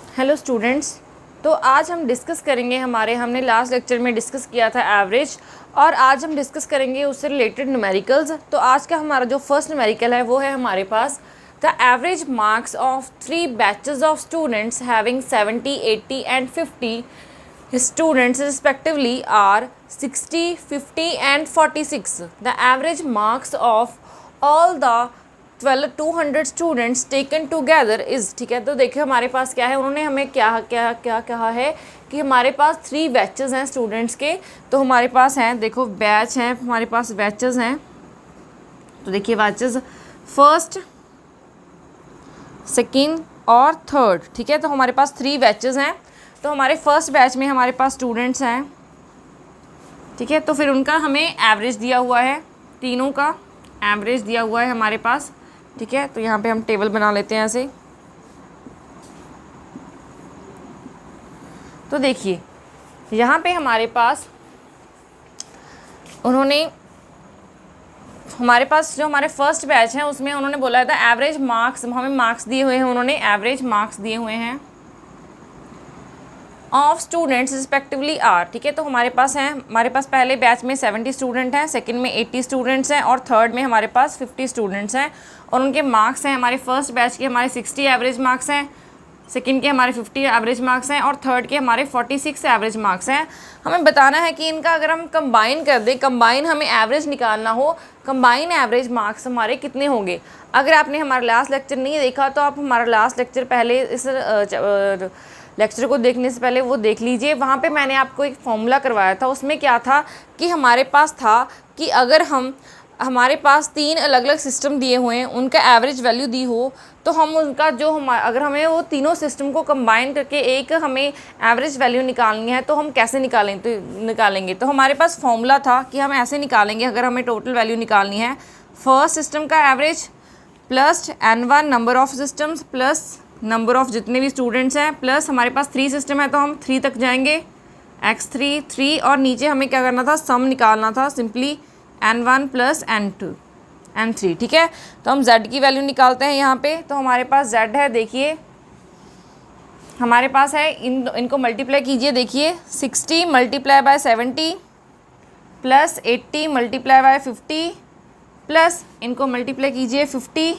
Hello students. तो आज हम डिस्कस करेंगे हमने लास्ट लेक्चर में डिस्कस किया था एवरेज, और आज हम डिस्कस करेंगे उससे रिलेटेड न्यूमेरिकल्स। तो आज का हमारा जो फर्स्ट न्यूमेरिकल है वो है हमारे पास the average marks of 3 batches of students having 70, 80 and 50 students respectively are 60, 50 and 46. The average marks of all the 200 students taken together is, ठीक है। तो देखिए हमारे पास क्या है, उन्होंने हमें क्या क्या क्या कहा है कि हमारे पास 3 बैचेस हैं स्टूडेंट्स के। तो हमारे पास हैं, देखो बैच हैं, हमारे पास बैचेस हैं। तो देखिए बैचेस फर्स्ट, सेकेंड और थर्ड, ठीक है। तो हमारे पास 3 बैचेस हैं। तो हमारे फर्स्ट बैच में हमारे पास स्टूडेंट्स हैं, ठीक है। तो फिर उनका हमें एवरेज दिया हुआ है, तीनों का एवरेज दिया हुआ है हमारे पास, ठीक है। तो यहाँ पे हम टेबल बना लेते हैं ऐसे। तो देखिए यहाँ पे हमारे पास उन्होंने, हमारे पास जो हमारे फर्स्ट बैच हैं उसमें उन्होंने बोला था एवरेज मार्क्स, हमें मार्क्स दिए हुए हैं, उन्होंने एवरेज मार्क्स दिए हुए हैं ऑफ स्टूडेंट्स रिस्पेक्टिवली आर, ठीक है। तो हमारे पास हैं, हमारे पास पहले बैच में 70 स्टूडेंट हैं, सेकंड में 80 स्टूडेंट्स हैं और थर्ड में हमारे पास 50 स्टूडेंट्स हैं। और उनके मार्क्स हैं, हमारे फर्स्ट बैच के हमारे 60 एवरेज मार्क्स हैं, सेकंड के हमारे 50 एवरेज मार्क्स हैं और थर्ड के हमारे 46 एवरेज मार्क्स हैं। हमें बताना है कि इनका अगर हम कंबाइन कर दें, कंबाइन हमें एवरेज निकालना हो, कंबाइन एवरेज मार्क्स हमारे कितने होंगे। अगर आपने हमारा लास्ट लेक्चर नहीं देखा तो आप हमारा लास्ट लेक्चर पहले इस लेक्चर को देखने से पहले वो देख लीजिए। वहाँ पे मैंने आपको एक फॉर्मूला करवाया था, उसमें क्या था कि हमारे पास था कि अगर हमारे पास 3 अलग अलग सिस्टम दिए हुए हैं, उनका एवरेज वैल्यू दी हो, तो हम उनका जो अगर हमें वो तीनों सिस्टम को कंबाइन करके एक हमें एवरेज वैल्यू निकालनी है तो हम कैसे निकालेंगे। तो हमारे पास फॉर्मूला था कि हम ऐसे निकालेंगे, अगर हमें टोटल वैल्यू निकालनी है, फर्स्ट सिस्टम का average plus n1 number of systems plus number of जितने भी स्टूडेंट्स हैं, प्लस हमारे पास 3 सिस्टम है तो हम 3 तक जाएंगे, x3 3, और नीचे हमें क्या करना था, सम निकालना था, simply n1 plus n2 n3, ठीक है। तो हम z की वैल्यू निकालते हैं यहाँ पे। तो हमारे पास z है, देखिए हमारे पास है, इनको मल्टीप्लाई कीजिए, देखिए 60 multiply by 70 plus 80 multiply by 50 plus इनको मल्टीप्लाई कीजिए 50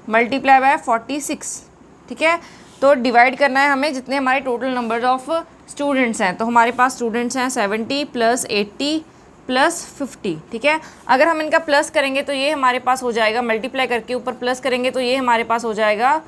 मल्टीप्लाई बाय 46, ठीक है। तो डिवाइड करना है हमें जितने हमारे टोटल नंबर ऑफ स्टूडेंट्स हैं। तो हमारे पास स्टूडेंट्स हैं 70 प्लस 80 प्लस 50, ठीक है। अगर हम इनका प्लस करेंगे तो ये हमारे पास हो जाएगा, मल्टीप्लाई करके ऊपर प्लस करेंगे तो ये हमारे पास हो जाएगा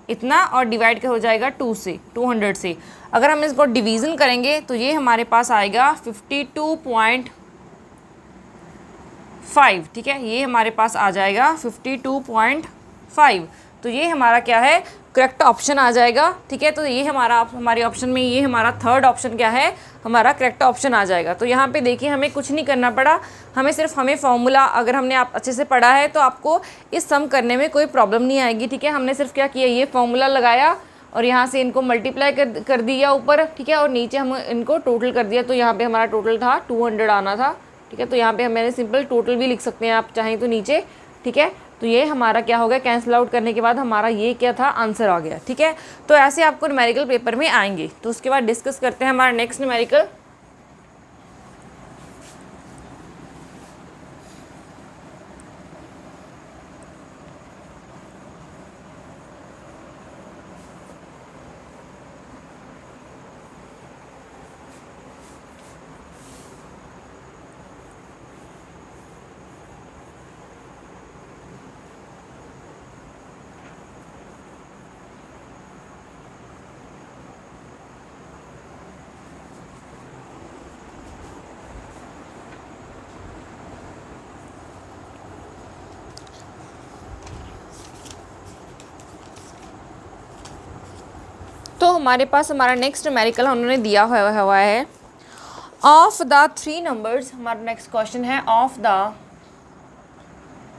इतना, और डिवाइड हो जाएगा 200 से। अगर हम इसको डिवीज़न करेंगे तो ये हमारे पास आएगा 52.5, ठीक है। ये हमारे पास आ जाएगा 52.5। तो ये हमारा क्या है, करेक्ट ऑप्शन आ जाएगा, ठीक है। तो ये हमारे ऑप्शन में ये हमारा थर्ड ऑप्शन क्या है, हमारा करेक्ट ऑप्शन आ जाएगा। तो यहाँ पे देखिए हमें कुछ नहीं करना पड़ा, हमें फॉर्मूला, अगर हमने आप अच्छे से पढ़ा है तो आपको इस सम करने में कोई प्रॉब्लम नहीं आएगी, ठीक है। हमने सिर्फ क्या किया, ये फॉर्मूला लगाया और यहाँ से इनको मल्टीप्लाई कर दिया ऊपर, ठीक है, और नीचे हम इनको टोटल कर दिया। तो यहाँ पर हमारा टोटल था 200 आना था, ठीक है। तो यहाँ पर मैंने सिंपल टोटल भी लिख सकते हैं आप चाहें तो नीचे, ठीक है। तो ये हमारा क्या हो गया, कैंसिल आउट करने के बाद हमारा ये क्या था, आंसर आ गया, ठीक है। तो ऐसे आपको न्यूमेरिकल पेपर में आएंगे। तो उसके बाद डिस्कस करते हैं हमारा नेक्स्ट न्यूमेरिकल। तो हमारे पास हमारा नेक्स्ट न्यूमेरिकल उन्होंने दिया हुआ है, ऑफ द 3 नंबर्स। हमारा नेक्स्ट क्वेश्चन है, of the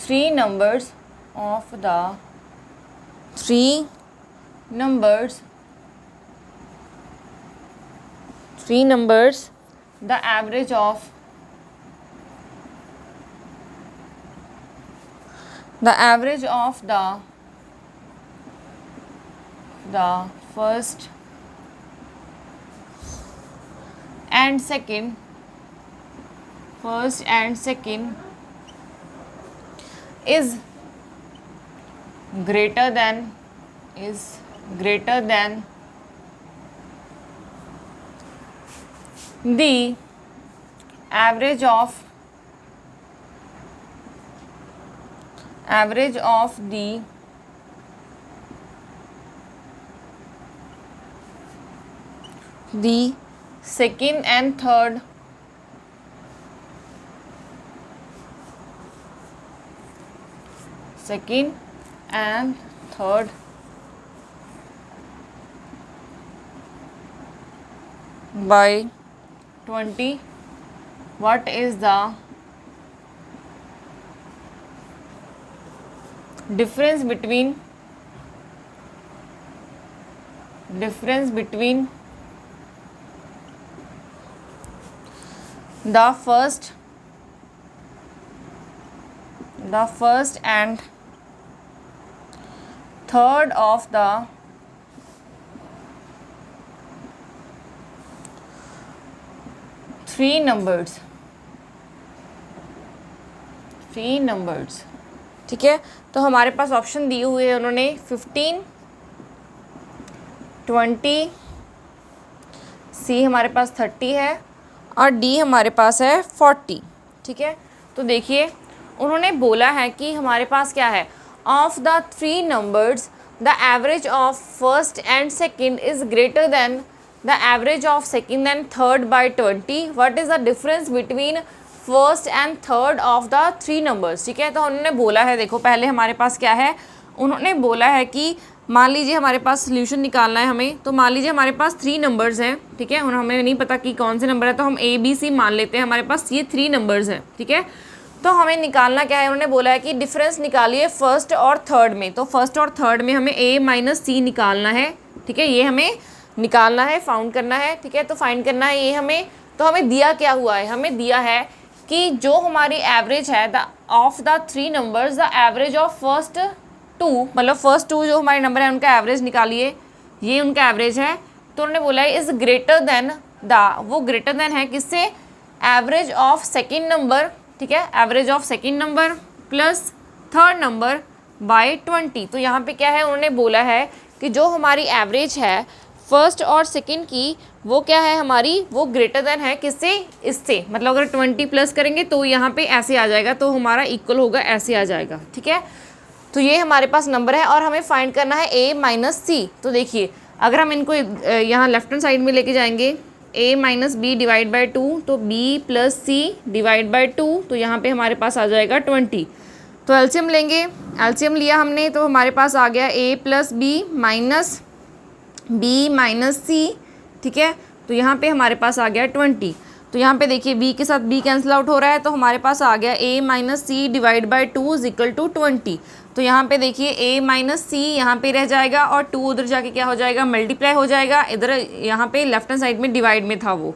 3 numbers, of the 3 numbers, the average of the first and second is greater than the average of the second and third by 20. What is the difference between the first and third of the three numbers? ठीक है, तो हमारे पास option दिए हुए हैं उन्होंने 15, 20, सी हमारे पास 30 है और डी हमारे पास है 40. ठीक है, तो देखिए उन्होंने बोला है कि हमारे पास क्या है, of the three numbers the average of first and second is greater than the average of second and third by 20. What is the difference between first and third of the three numbers. ठीक है, तो उन्होंने बोला है, देखो पहले हमारे पास क्या है, उन्होंने बोला है कि मान लीजिए हमारे पास सोल्यूशन निकालना है हमें, तो मान लीजिए हमारे पास थ्री नंबर्स हैं. ठीक है, हमें नहीं पता कि कौन से नंबर है, तो हम ए बी सी मान लेते हैं, हमारे पास ये थ्री नंबर्स हैं. ठीक है, तो हमें निकालना क्या है, उन्होंने बोला है कि डिफरेंस निकालिए फर्स्ट और थर्ड में. तो फर्स्ट और थर्ड में हमें ए माइनस सी निकालना है. ठीक है, ये हमें निकालना है, फाउंड करना है. ठीक है, तो फाइंड करना है ये हमें. तो हमें दिया क्या हुआ है, हमें दिया है कि जो हमारी एवरेज है the of the three numbers the average of first two, मतलब फर्स्ट टू जो हमारे नंबर है उनका एवरेज निकालिए, ये उनका एवरेज है. तो उन्होंने बोला है इज़ ग्रेटर देन वो ग्रेटर देन है किससे, एवरेज ऑफ सेकेंड नंबर. ठीक है, average of second number plus third number by 20. तो यहाँ पे क्या है, उन्होंने बोला है कि जो हमारी एवरेज है फर्स्ट और सेकेंड की वो क्या है हमारी, वो ग्रेटर देन है किससे, इससे. मतलब अगर 20 प्लस करेंगे तो यहाँ पे ऐसे आ जाएगा, तो हमारा इक्वल होगा, ऐसे आ जाएगा. ठीक है, तो ये हमारे पास नंबर है और हमें फाइंड करना है a माइनस सी. तो देखिए अगर हम इनको यहाँ लेफ्ट हैंड साइड में लेके जाएंगे, a minus B divide by 2, तो b plus C divide by 2, तो यहाँ पे हमारे पास आ जाएगा 20. तो एलसीएम लेंगे, एलसीएम लिया हमने, तो हमारे पास आ गया a plus B minus b minus C. ठीक है, तो यहाँ पे हमारे पास आ गया 20. तो यहाँ पे देखिए b के साथ b कैंसिल आउट हो रहा है, तो हमारे पास आ गया a minus C divide by 2 is equal to 20. तो यहाँ पे देखिए a माइनस सी यहाँ पे रह जाएगा और 2 उधर जाके क्या हो जाएगा, मल्टीप्लाई हो जाएगा. इधर यहाँ पे लेफ्ट हैंड साइड में डिवाइड में था वो,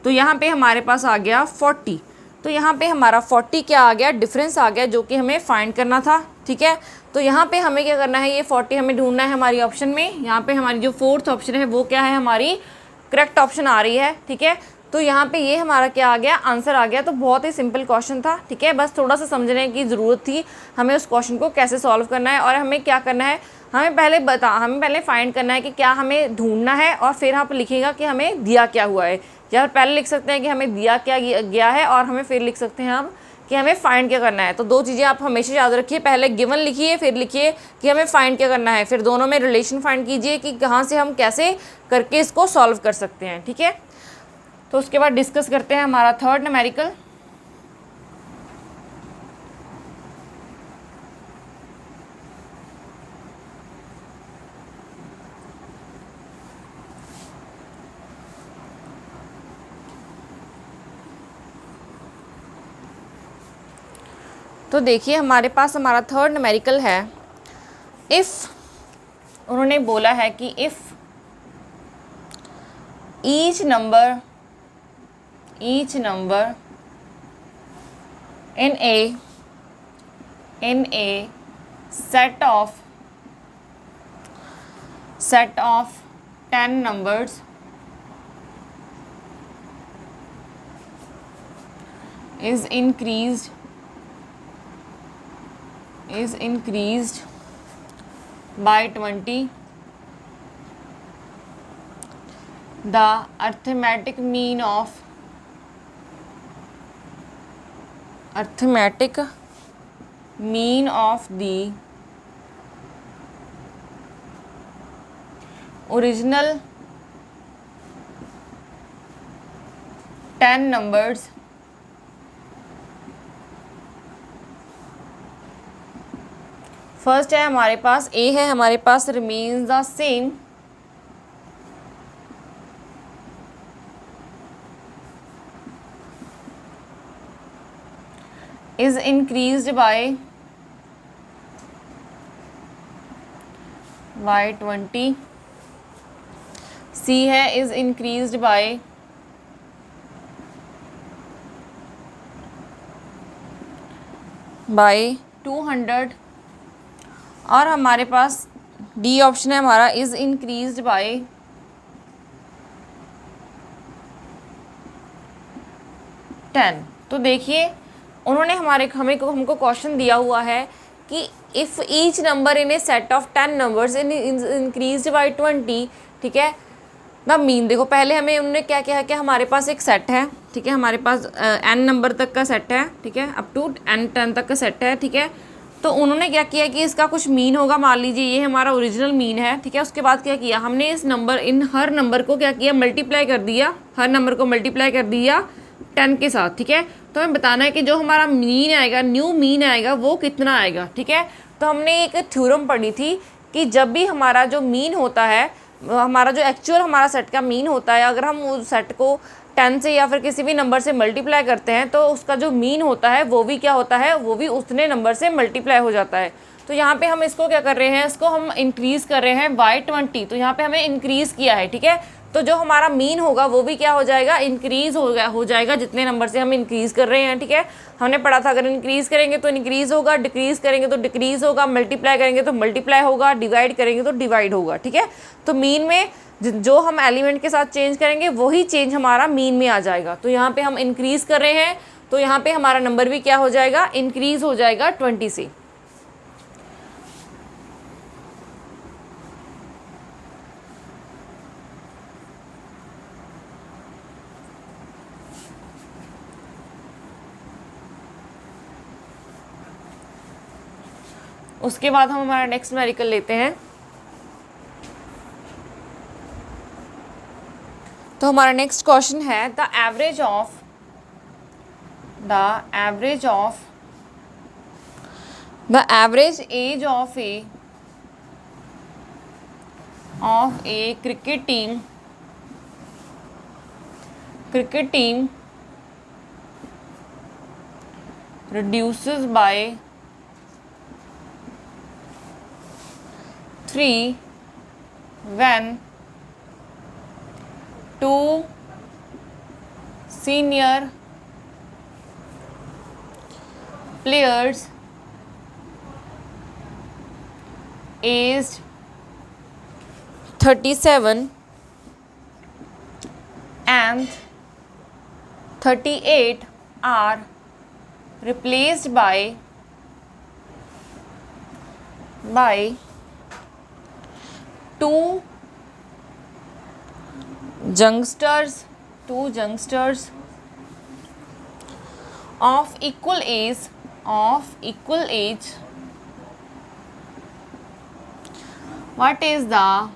तो यहाँ पे हमारे पास आ गया 40. तो यहाँ पे हमारा 40 क्या आ गया, डिफरेंस आ गया, जो कि हमें फाइंड करना था. ठीक है, तो यहाँ पे हमें क्या करना है, ये 40 हमें ढूंढना है हमारी ऑप्शन में. यहाँ पे हमारी जो फोर्थ ऑप्शन है वो क्या है, हमारी करेक्ट ऑप्शन आ रही है. ठीक है, तो यहाँ पे ये हमारा क्या आ गया, आंसर आ गया. तो बहुत ही सिंपल क्वेश्चन था. ठीक है, बस थोड़ा सा समझने की ज़रूरत थी हमें उस क्वेश्चन को कैसे सॉल्व करना है और हमें क्या करना है. हमें पहले फाइंड करना है कि क्या हमें ढूंढना है और फिर आप लिखिएगा कि हमें दिया क्या हुआ है, या पहले लिख सकते हैं कि हमें दिया क्या गया है और हमें फिर लिख सकते हैं हम कि हमें फाइंड क्या करना है. तो दो चीज़ें आप हमेशा याद रखिए, पहले गिवन लिखिए फिर लिखिए कि हमें फाइंड क्या करना है, फिर दोनों में रिलेशन फाइंड कीजिए कि कहाँ से हम कैसे करके इसको सॉल्व कर सकते हैं. ठीक है, तो उसके बाद डिस्कस करते हैं हमारा थर्ड न्यूमेरिकल. तो देखिए हमारे पास हमारा थर्ड न्यूमेरिकल है. इफ़, उन्होंने बोला है कि if each number in a set of 10 numbers is increased by 20, the arithmetic mean of the original 10 numbers first है हमारे पास ए है हमारे पास remains the same, is increased by 20, C है इज इंक्रीज्ड बाय 200, और हमारे पास डी ऑप्शन है हमारा इज इंक्रीज्ड बाय 10। तो देखिए उन्होंने हमको क्वेश्चन दिया हुआ है कि if each number in A set of 10 numbers increased by 20, ठीक है, द मीन। देखो पहले हमें उन्होंने क्या किया कि हमारे पास एक सेट है, ठीक है, हमारे पास n नंबर तक का सेट है, ठीक है, अप टू n 10 तक का सेट है, ठीक है। तो उन्होंने क्या किया कि इसका कुछ मीन होगा, मान लीजिए ये हमारा ओरिजिनल मीन है, ठीक है। उसके बाद क्या किया हमने हर नंबर को क्या किया मल्टीप्लाई कर दिया, हर नंबर को मल्टीप्लाई कर दिया 10 के साथ, ठीक है। तो हमें बताना है कि जो हमारा मीन आएगा, न्यू मीन आएगा, वो कितना आएगा, ठीक है। तो हमने एक थ्योरम पढ़ी थी कि जब भी हमारा जो मीन होता है, हमारा जो एक्चुअल हमारा सेट का मीन होता है, अगर हम उस सेट को 10 से या फिर किसी भी नंबर से मल्टीप्लाई करते हैं तो उसका जो मीन होता है वो भी क्या होता है, वो भी उतने नंबर से मल्टीप्लाई हो जाता है। तो यहाँ पे हम इसको क्या कर रहे हैं, इसको हम इंक्रीज़ कर रहे हैं बाय 20। तो यहाँ पे हमें इंक्रीज़ किया है, ठीक है। तो जो हमारा मीन होगा वो भी क्या हो जाएगा, इंक्रीज़ हो जाएगा जितने नंबर से हम इंक्रीज़ कर रहे हैं, ठीक है। हमने पढ़ा था अगर इंक्रीज़ करेंगे तो इंक्रीज़ होगा, डिक्रीज़ करेंगे तो डिक्रीज़ होगा, मल्टीप्लाई करेंगे तो मल्टीप्लाई होगा, डिवाइड करेंगे तो डिवाइड होगा, ठीक है। तो मीन में जो हम एलिमेंट के साथ चेंज करेंगे वही चेंज हमारा मीन में आ जाएगा। तो यहाँ पे हम इंक्रीज़ कर रहे हैं तो यहाँ पे हमारा नंबर भी क्या हो जाएगा, इंक्रीज़ हो जाएगा 20 से। उसके बाद हम हमारा नेक्स्ट न्यूमेरिकल लेते हैं। तो हमारा नेक्स्ट क्वेश्चन है the average age of a cricket team reduces by 3 when 2 senior players aged 37 and 38 are replaced by two youngsters of equal age. What is the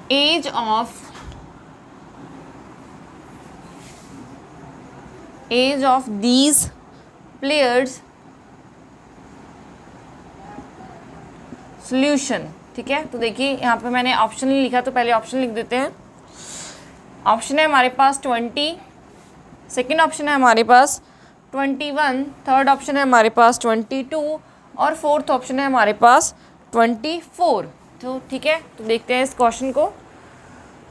age of these players? Solution, ठीक है। तो देखिए यहाँ पे मैंने option नहीं लिखा तो पहले ऑप्शन लिख देते हैं। ऑप्शन है हमारे पास 20, सेकंड ऑप्शन है हमारे पास 21, थर्ड ऑप्शन है हमारे पास 22 और फोर्थ ऑप्शन है हमारे पास 24। तो ठीक है, तो देखते हैं इस क्वेश्चन को।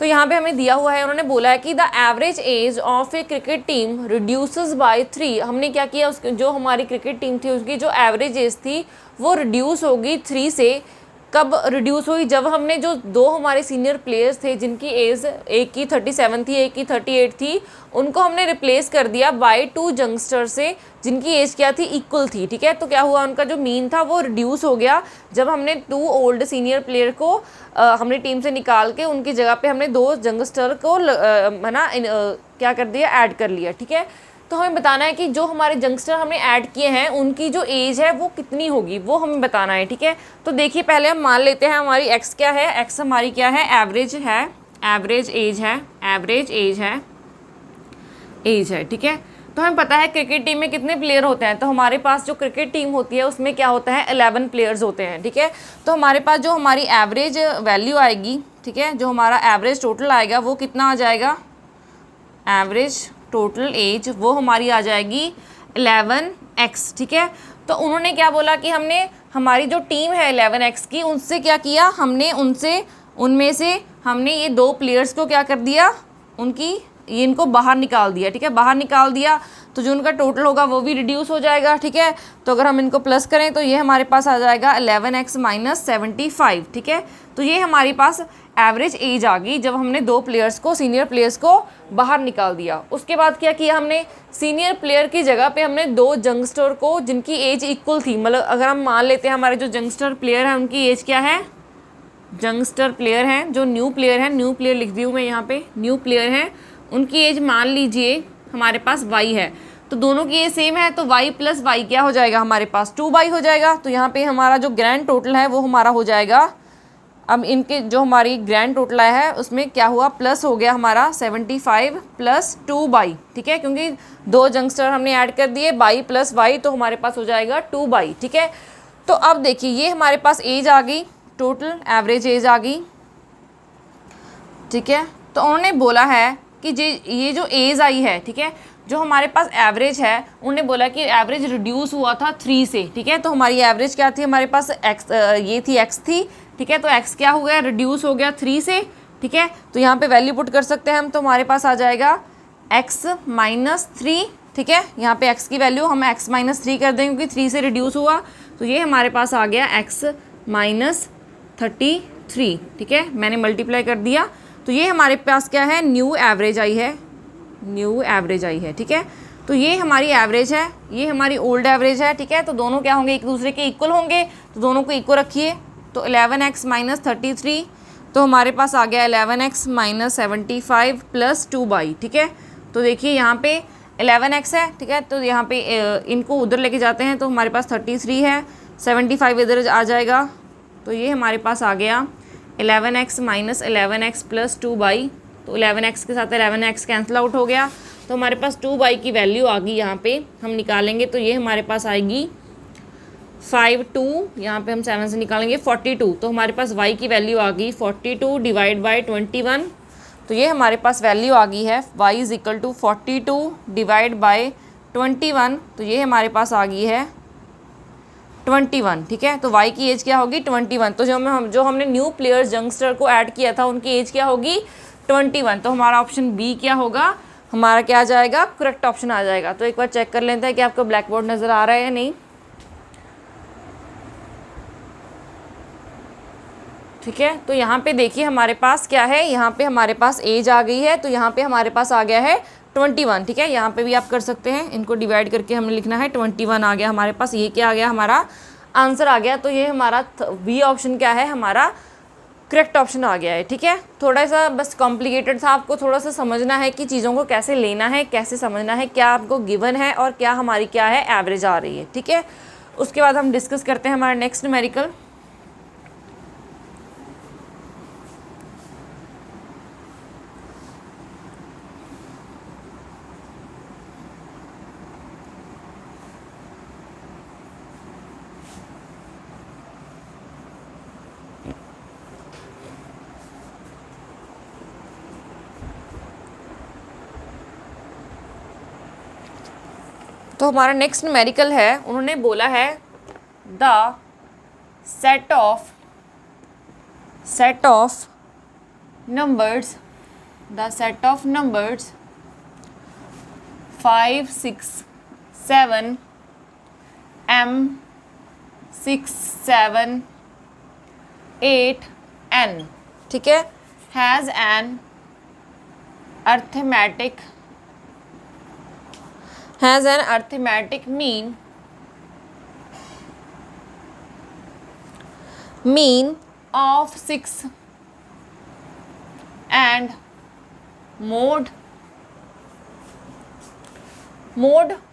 तो यहाँ पे हमें दिया हुआ है, उन्होंने बोला है कि the average age of a cricket team reduces by 3। हमने क्या किया, उसके जो हमारी क्रिकेट टीम थी उसकी जो एवरेज एज थी वो रिड्यूस होगी 3 से कब रिड्यूस हुई, जब हमने जो दो हमारे सीनियर प्लेयर्स थे जिनकी एज एक की 37 थी एक की 38 थी, उनको हमने रिप्लेस कर दिया बाय 2 यंगस्टर से जिनकी एज क्या थी, इक्वल थी। ठीक है, तो क्या हुआ, उनका जो मीन था वो रिड्यूस हो गया जब हमने 2 ओल्ड सीनियर प्लेयर को हमने टीम से निकाल के उनकी जगह पे हमने 2 यंगस्टर को है ना क्या कर दिया, ऐड कर लिया। ठीक है, तो हमें बताना है कि जो हमारे यंगस्टर हमने ऐड किए हैं उनकी जो एज है वो कितनी होगी, वो हमें बताना है। ठीक है, तो देखिए पहले हम मान लेते हैं हमारी एक्स क्या है, एक्स हमारी क्या है, एवरेज है, एवरेज एज है, एवरेज एज है, एज है। ठीक है, तो हमें पता है क्रिकेट टीम में कितने प्लेयर होते हैं, तो हमारे पास जो क्रिकेट टीम होती है उसमें क्या होता है, 11 प्लेयर्स होते हैं। ठीक है, तो हमारे पास जो हमारी एवरेज वैल्यू आएगी, ठीक है, जो हमारा एवरेज टोटल आएगा वो कितना आ जाएगा, एवरेज टोटल एज वो हमारी आ जाएगी 11x। ठीक है, तो उन्होंने क्या बोला कि हमने हमारी जो टीम है 11x की, उनसे क्या किया, हमने उनमें से हमने ये 2 प्लेयर्स को क्या कर दिया, ये इनको बाहर निकाल दिया। ठीक है, बाहर निकाल दिया तो जो उनका टोटल होगा वो भी रिड्यूस हो जाएगा। ठीक है, तो अगर हम इनको प्लस करें तो ये हमारे पास आ जाएगा 11x - 75। ठीक है, तो ये हमारे पास एवरेज एज आ गई जब हमने 2 प्लेयर्स को, सीनियर प्लेयर्स को बाहर निकाल दिया। उसके बाद क्या किया हमने, सीनियर प्लेयर की जगह पे हमने 2 यंगस्टर को जिनकी एज इक्वल थी, मतलब अगर हम मान लेते हैं हमारे जो यंगस्टर प्लेयर हैं उनकी एज क्या है, यंगस्टर प्लेयर हैं, जो न्यू प्लेयर हैं, न्यू प्लेयर लिख दी हूँ मैं यहाँ पे, न्यू प्लेयर हैं, उनकी एज मान लीजिए हमारे पास y है, तो दोनों की एज सेम है तो y + y क्या हो जाएगा, हमारे पास 2y हो जाएगा। तो यहाँ पे हमारा जो ग्रैंड टोटल है वो हमारा हो जाएगा, अब इनके जो हमारी ग्रैंड टोटल आया है उसमें क्या हुआ, प्लस हो गया हमारा 75 + 2y। ठीक है, क्योंकि 2 यंगस्टर हमने ऐड कर दिए, y + y, तो हमारे पास हो जाएगा 2y। ठीक है, तो अब देखिए ये हमारे पास एज आ गई, टोटल एवरेज एज आ गई। ठीक है, तो उन्होंने बोला है कि ये जो एज आई है, ठीक है, जो हमारे पास एवरेज है, उन्होंने बोला कि एवरेज रिड्यूस हुआ था 3 से। ठीक है, तो हमारी एवरेज क्या थी, हमारे पास ये थी x थी। ठीक है, तो x क्या हो गया, रिड्यूस हो गया 3 से। ठीक है, तो यहाँ पे वैल्यू पुट कर सकते हैं हम, तो हमारे पास आ जाएगा x - 3। ठीक है, यहाँ पे x की वैल्यू हम x - 3 कर देंगे क्योंकि 3 से रिड्यूस हुआ, तो ये हमारे पास आ गया x - 33। ठीक है, मैंने मल्टीप्लाई कर दिया, तो ये हमारे पास क्या है, न्यू एवरेज आई है, न्यू एवरेज आई है। ठीक है, तो ये हमारी एवरेज है, ये हमारी ओल्ड एवरेज है। ठीक है, तो दोनों क्या होंगे, एक दूसरे के इक्वल होंगे, तो दोनों को इक्वल रखिए, तो 11x - 33, तो हमारे पास आ गया 11x - 75 + 2y। ठीक है, तो देखिए यहाँ पे 11x है। ठीक है, तो यहाँ पे इनको उधर लेके जाते हैं तो हमारे पास 33 है, 75 इधर आ जाएगा, तो ये हमारे पास आ गया 11x - 11x + 2y। तो 11x के साथ 11x कैंसिल आउट हो गया, तो हमारे पास 2y की वैल्यू आ गई, यहाँ पे हम निकालेंगे तो ये हमारे पास आएगी 52, यहाँ पे हम 7 से निकालेंगे 42, तो हमारे पास y की वैल्यू आ गई 42 / 21। तो ये हमारे पास वैल्यू आ गई है y = 42 / 21, तो ये हमारे पास आ गई है 21। ठीक है, तो y की एज क्या होगी, 21। तो जो हमने न्यू प्लेयर्स यंगस्टर को ऐड किया था उनकी एज क्या होगी, 21। तो हमारा ऑप्शन बी क्या होगा, हमारा क्या आ जाएगा, करेक्ट ऑप्शन आ जाएगा। तो एक बार चेक कर लेते हैं कि आपको ब्लैक बोर्ड नज़र आ रहा है या नहीं। ठीक है, तो यहाँ पे देखिए हमारे पास क्या है, यहाँ पे हमारे पास एज आ गई है, तो यहाँ पे हमारे पास आ गया है 21। ठीक है, यहाँ पे भी आप कर सकते हैं, इनको डिवाइड करके हमें लिखना है, 21 आ गया हमारे पास, ये क्या आ गया, हमारा आंसर आ गया। तो ये हमारा बी ऑप्शन क्या है, हमारा करेक्ट ऑप्शन आ गया है। ठीक है, थोड़ा सा बस कॉम्प्लिकेटेड था, आपको थोड़ा सा समझना है कि चीज़ों को कैसे लेना है, कैसे समझना है, क्या आपको गिवन है और क्या हमारी क्या है, एवरेज आ रही है। ठीक है, उसके बाद हम डिस्कस करते हैं हमारा नेक्स्ट न्यूमेरिकल। तो हमारा नेक्स्ट न्यूमेरिकल है, उन्होंने बोला है the set of numbers 5 6 7 m 6 7 8n, ठीक है, has an arithmetic mean of 6 and mode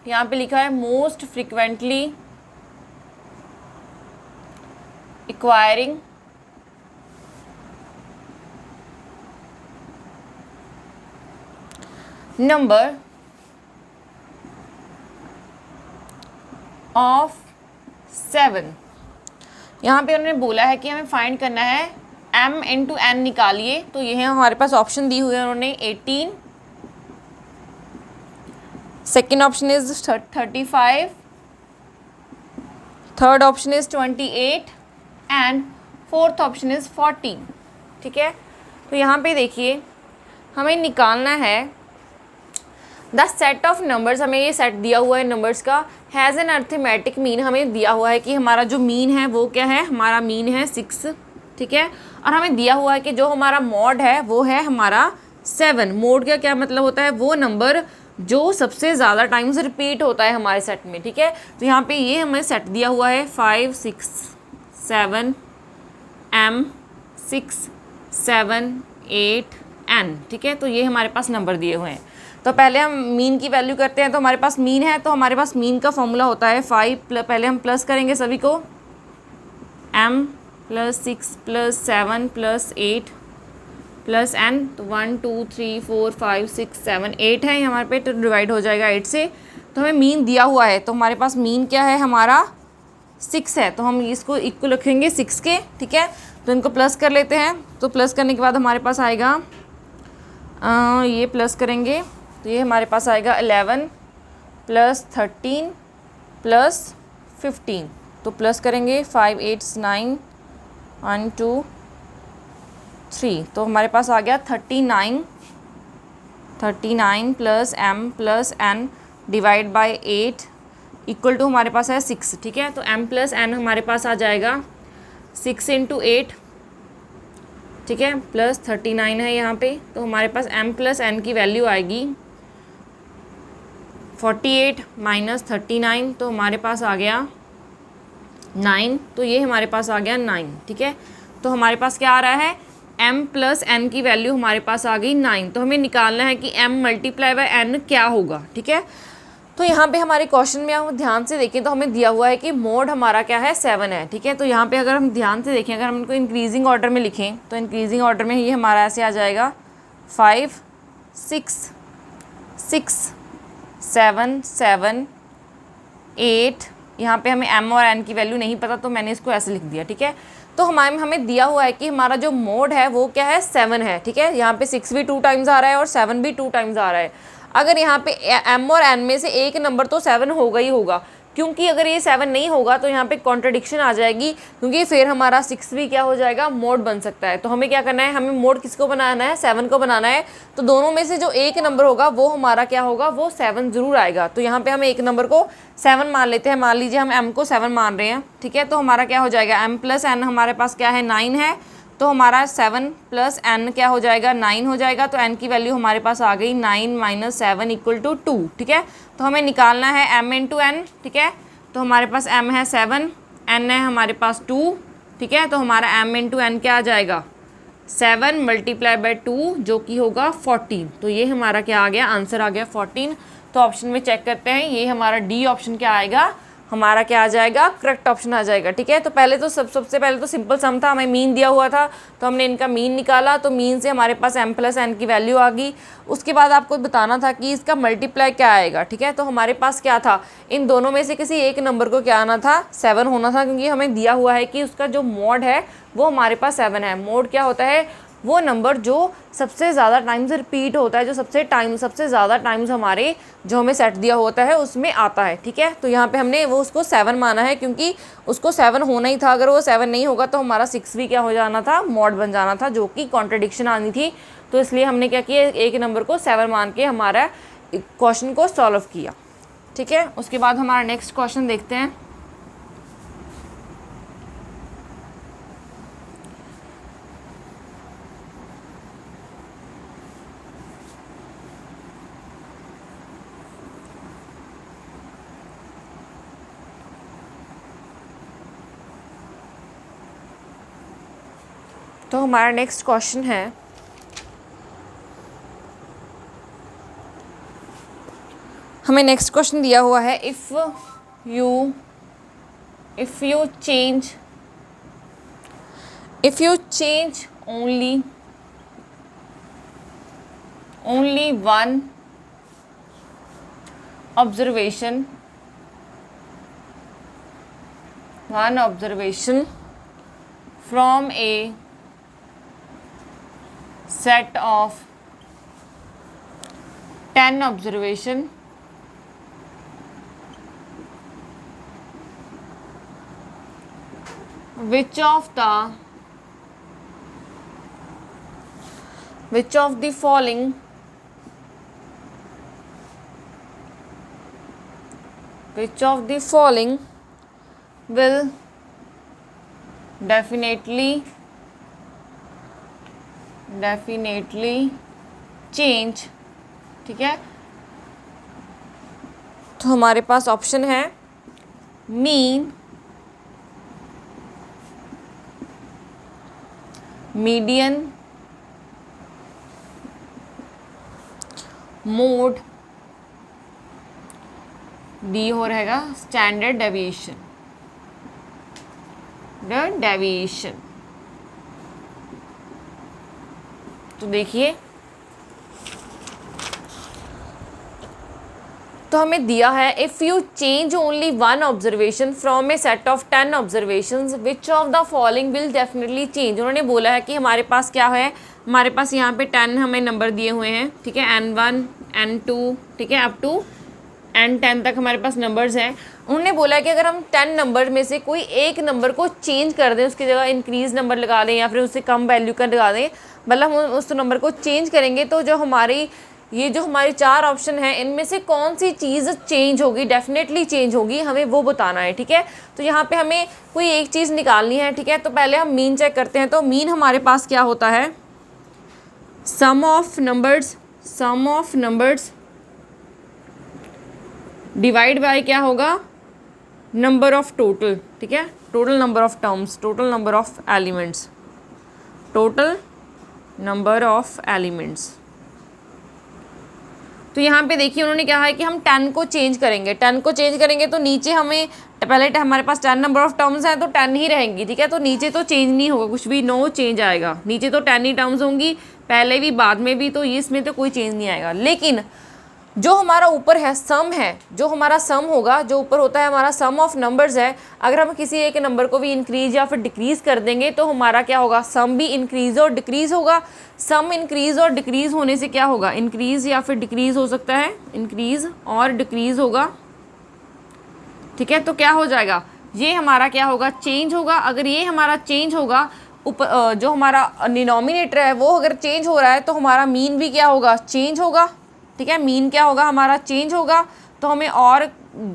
यहाँ पे लिखा है most frequently acquiring number of 7। यहाँ पे उन्होंने बोला है कि हमें फाइंड करना है m इंटू n निकालिए, तो ये है हमारे पास ऑप्शन दी हुई है उन्होंने 18, second option is 35, third option is 28 and fourth option is 14, ठीक है। तो यहाँ पे देखिए हमें निकालना है द सेट ऑफ नंबर्स, हमें ये सेट दिया हुआ है नंबर्स का, हैज़ एन अर्थमेटिक मीन, हमें दिया हुआ है कि हमारा जो मीन है वो क्या है, हमारा मीन है 6, ठीक है, और हमें दिया हुआ है कि जो हमारा मॉड है वो है हमारा 7। मोड का क्या मतलब होता है, वो नंबर जो सबसे ज़्यादा टाइम से रिपीट होता है हमारे सेट में, ठीक है। तो यहाँ पे ये हमें सेट दिया हुआ है 5 6 7 m 6 7 8 n, ठीक है। तो ये हमारे पास नंबर दिए हुए हैं। तो पहले हम मीन की वैल्यू करते हैं, तो हमारे पास मीन है, तो हमारे पास मीन का फॉर्मूला होता है 5 पहले हम प्लस करेंगे सभी को, m + 6 + 7 + 8 + n, तो 1 2 3 4 5 6 7 8 है हमारे पे, तो डिवाइड हो जाएगा 8 से। तो हमें मीन दिया हुआ है, तो हमारे पास मीन क्या है, हमारा 6 है, तो हम इसको इक्वल रखेंगे 6 के, ठीक है। तो इनको प्लस कर लेते हैं, तो प्लस करने के बाद हमारे पास आएगा ये प्लस करेंगे तो ये हमारे पास आएगा 11 + 13 + 15, तो प्लस करेंगे 5 8 9 1 2 3, तो हमारे पास आ गया 39 + m + n divide by 8 equal to हमारे पास है 6, ठीक है। तो m + n हमारे पास आ जाएगा 6 × 8, ठीक है, प्लस 39 है यहाँ पे, तो हमारे पास m + n की वैल्यू आएगी 48 - 39, तो हमारे पास आ गया 9, तो ये हमारे पास आ गया 9, ठीक है। तो हमारे पास क्या आ रहा है, m + n की वैल्यू हमारे पास आ गई 9, तो हमें निकालना है कि m × n क्या होगा, ठीक है। तो यहाँ पे हमारे क्वेश्चन में हम ध्यान से देखें तो हमें दिया हुआ है कि मोड हमारा क्या है 7 है, ठीक है। तो यहाँ पे अगर हम ध्यान से देखें, अगर हम इनको इंक्रीजिंग ऑर्डर में लिखें तो इंक्रीजिंग ऑर्डर में ये हमारा ऐसे आ जाएगा 5 6 6 7 7 8, यहाँ पे हमें m और n की वैल्यू नहीं पता तो मैंने इसको ऐसे लिख दिया, ठीक है। तो हमें दिया हुआ है कि हमारा जो मोड है वो क्या है 7 है, ठीक है। यहाँ पे 6 भी 2 टाइम्स आ रहा है और 7 भी 2 टाइम्स आ रहा है। अगर यहाँ पे m और n में से एक नंबर तो 7 होगा ही होगा, क्योंकि अगर ये 7 नहीं होगा तो यहाँ पे कॉन्ट्रडिक्शन आ जाएगी, क्योंकि फिर हमारा 6 भी क्या हो जाएगा, मोड बन सकता है। तो हमें क्या करना है, हमें मोड किसको बनाना है, 7 को बनाना है। तो दोनों में से जो एक नंबर होगा वो हमारा क्या होगा, वो 7 ज़रूर आएगा। तो यहाँ पे हम एक नंबर को 7 मान लेते हैं, मान लीजिए हम m को 7 मान रहे हैं, ठीक है। तो हमारा क्या हो जाएगा, m + n हमारे पास क्या है 9 है, तो हमारा 7 + n क्या हो जाएगा, 9 हो जाएगा। तो n की वैल्यू हमारे पास आ गई 9 - 7 = 2, ठीक है। तो हमें निकालना है m × n, ठीक है। तो हमारे पास m है 7, n है हमारे पास 2, ठीक है। तो हमारा m × n क्या आ जाएगा, 7 × 2 जो कि होगा 14। तो ये हमारा क्या आ गया, आंसर आ गया 14। तो ऑप्शन में चेक करते हैं, ये हमारा डी ऑप्शन क्या आएगा, हमारा क्या आ जाएगा, करेक्ट ऑप्शन आ जाएगा, ठीक है। तो पहले तो सबसे पहले तो सिंपल सम था, हमें मीन दिया हुआ था तो हमने इनका मीन निकाला, तो मीन से हमारे पास m + n की वैल्यू आ गई। उसके बाद आपको बताना था कि इसका मल्टीप्लाई क्या आएगा, ठीक है। तो हमारे पास क्या था, इन दोनों में से किसी एक नंबर को क्या आना था, 7 होना था, क्योंकि हमें दिया हुआ है कि उसका जो मोड है वो हमारे पास 7 है। मोड क्या होता है, वो नंबर जो सबसे ज़्यादा टाइम से रिपीट होता है, जो सबसे ज़्यादा टाइम्स हमारे जो हमें सेट दिया होता है उसमें आता है, ठीक है। तो यहाँ पे हमने वो उसको 7 माना है, क्योंकि उसको 7 होना ही था। अगर वो 7 नहीं होगा तो हमारा 6 भी क्या हो जाना था, मॉड बन जाना था, जो कि कॉन्ट्रडिक्शन आनी थी। तो इसलिए हमने क्या किया, एक नंबर को 7 मान के हमारा क्वेश्चन को सॉल्व किया, ठीक है। उसके बाद हमारा नेक्स्ट क्वेश्चन देखते हैं। तो हमारा नेक्स्ट क्वेश्चन है, हमें नेक्स्ट क्वेश्चन दिया हुआ है, if you change only one observation from a set of 10 observation, which of the following will definitely change। ठीक है, तो हमारे पास ऑप्शन है मीन, मीडियन, मोड, डी हो रहेगा स्टैंडर्ड डेविएशन। तो देखिए, तो हमें दिया है if you change only one observation from A set of 10 observations which of the following will definitely change. उन्होंने बोला है कि हमारे पास क्या है, हमारे पास यहाँ पे 10 हमें नंबर दिए हुए हैं। ठीक है, N1 N2, ठीक है, अप टू N10 तक हमारे पास नंबर्स हैं। उन्होंने बोला है कि अगर हम 10 नंबर में से कोई एक नंबर को चेंज कर दें, उसकी जगह इंक्रीज नंबर लगा दें या फिर उससे कम वैल्यू का लगा दें, मतलब हम उस नंबर को चेंज करेंगे, तो जो हमारी 4 ऑप्शन हैं, इनमें से कौन सी चीज़ चेंज होगी, डेफिनेटली चेंज होगी, हमें वो बताना है। ठीक है, तो यहाँ पे हमें कोई एक चीज़ निकालनी है। ठीक है, तो पहले हम मीन चेक करते हैं। तो मीन हमारे पास क्या होता है, सम ऑफ नंबर्स डिवाइड बाय क्या होगा, नंबर ऑफ टोटल। ठीक है, total number of terms, total number of elements. तो यहाँ पे देखिए उन्होंने कहा है कि हम 10 को चेंज करेंगे। 10 को चेंज करेंगे तो नीचे हमें पहले हमारे पास 10 नंबर ऑफ टर्म्स हैं तो 10 ही रहेंगी। ठीक है, तो नीचे तो चेंज नहीं होगा, कुछ भी नो चेंज आएगा। नीचे तो 10 ही टर्म्स होंगी, पहले भी बाद में भी, तो इसमें तो कोई चेंज नहीं आएगा। लेकिन जो हमारा ऊपर है सम है, जो हमारा सम होगा, जो ऊपर होता है हमारा सम ऑफ नंबर्स है, अगर हम किसी एक नंबर को भी इंक्रीज या फिर डिक्रीज़ कर देंगे तो हमारा क्या होगा, सम भी इंक्रीज और डिक्रीज़ होगा। सम इंक्रीज और डिक्रीज़ होने से क्या होगा, इंक्रीज़ या फिर डिक्रीज़ हो सकता है, इंक्रीज़ और डिक्रीज़ होगा। ठीक है, तो क्या हो जाएगा, ये हमारा क्या होगा, चेंज होगा। अगर ये हमारा चेंज होगा, ऊपर जो हमारा डिनोमिनेटर है वो अगर चेंज हो रहा है तो हमारा मीन भी क्या होगा, चेंज होगा। ठीक है, मीन क्या होगा, हमारा चेंज होगा। तो हमें और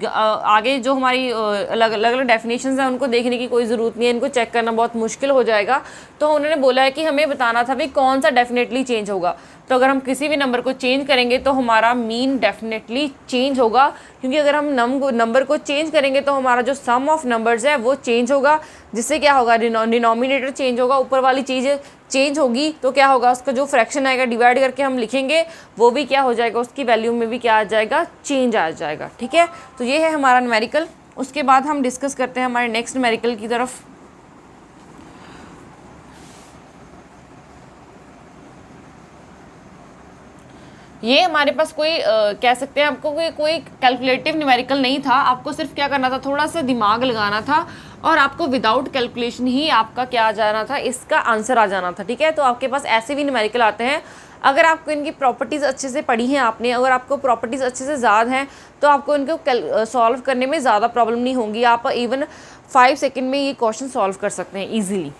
आगे जो हमारी अलग अलग डेफिनेशंस हैं उनको देखने की कोई ज़रूरत नहीं है, इनको चेक करना बहुत मुश्किल हो जाएगा। तो उन्होंने बोला है कि हमें बताना था भाई कौन सा डेफिनेटली चेंज होगा। तो अगर हम किसी भी नंबर को चेंज करेंगे तो हमारा मीन डेफिनेटली चेंज होगा, क्योंकि अगर हम नंबर को चेंज करेंगे तो हमारा जो सम ऑफ नंबर्स है वो चेंज होगा, जिससे क्या होगा, डिनोमिनेटर चेंज होगा, ऊपर वाली चीज़ चेंज होगी। तो क्या होगा, उसका जो फ्रैक्शन आएगा डिवाइड करके हम लिखेंगे वो भी क्या हो जाएगा, उसकी वैल्यू में भी क्या आ जाएगा, चेंज आ जाएगा। ठीक है, तो ये है हमारा न्यूमेरिकल। उसके बाद हम डिस्कस करते हैं हमारे नेक्स्ट न्यूमेरिकल की तरफ। ये हमारे पास कोई कह सकते हैं आपको कोई कैलकुलेटिव न्यूमेरिकल नहीं था। आपको सिर्फ क्या करना था, थोड़ा सा दिमाग लगाना था और आपको विदाउट कैलकुलेशन ही आपका क्या आ जाना था, इसका आंसर आ जाना था। ठीक है, तो आपके पास ऐसे भी न्यूमेरिकल आते हैं, अगर आपको इनकी प्रॉपर्टीज़ अच्छे से पढ़ी हैं आपने, अगर आपको प्रॉपर्टीज़ अच्छे से याद हैं तो आपको इनको सॉल्व करने में ज़्यादा प्रॉब्लम नहीं होगी। आप इवन 5 सेकेंड में ये क्वेश्चन सॉल्व कर सकते हैं ईजीली।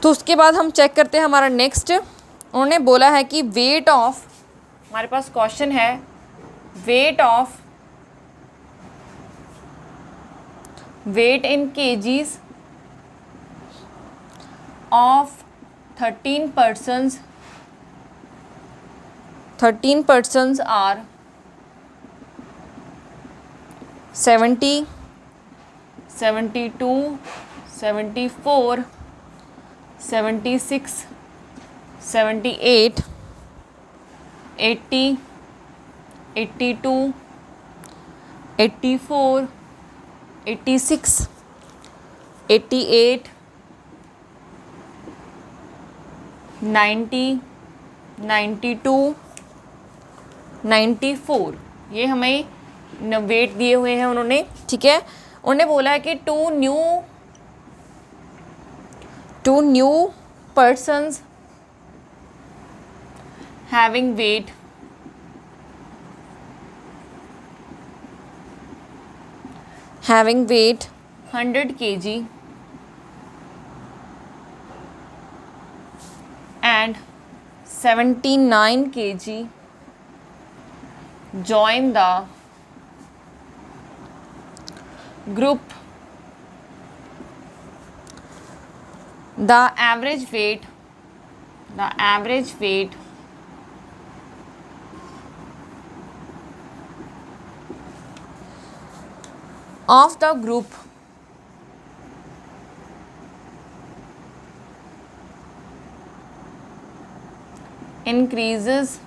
तो उसके बाद हम चेक करते हैं हमारा नेक्स्ट। उन्होंने बोला है कि वेट ऑफ, हमारे पास क्वेश्चन है weight in kgs of 13 persons are 70, 72, 74, 76, 78, 80, 82, 84, 86, 88, 90, 92, 94। ये हमें वेट दिए हुए हैं उन्होंने, ठीक है। उन्होंने बोला है कि two new persons having weight 100 kg and 79 kg join the group. The average weight of the group increases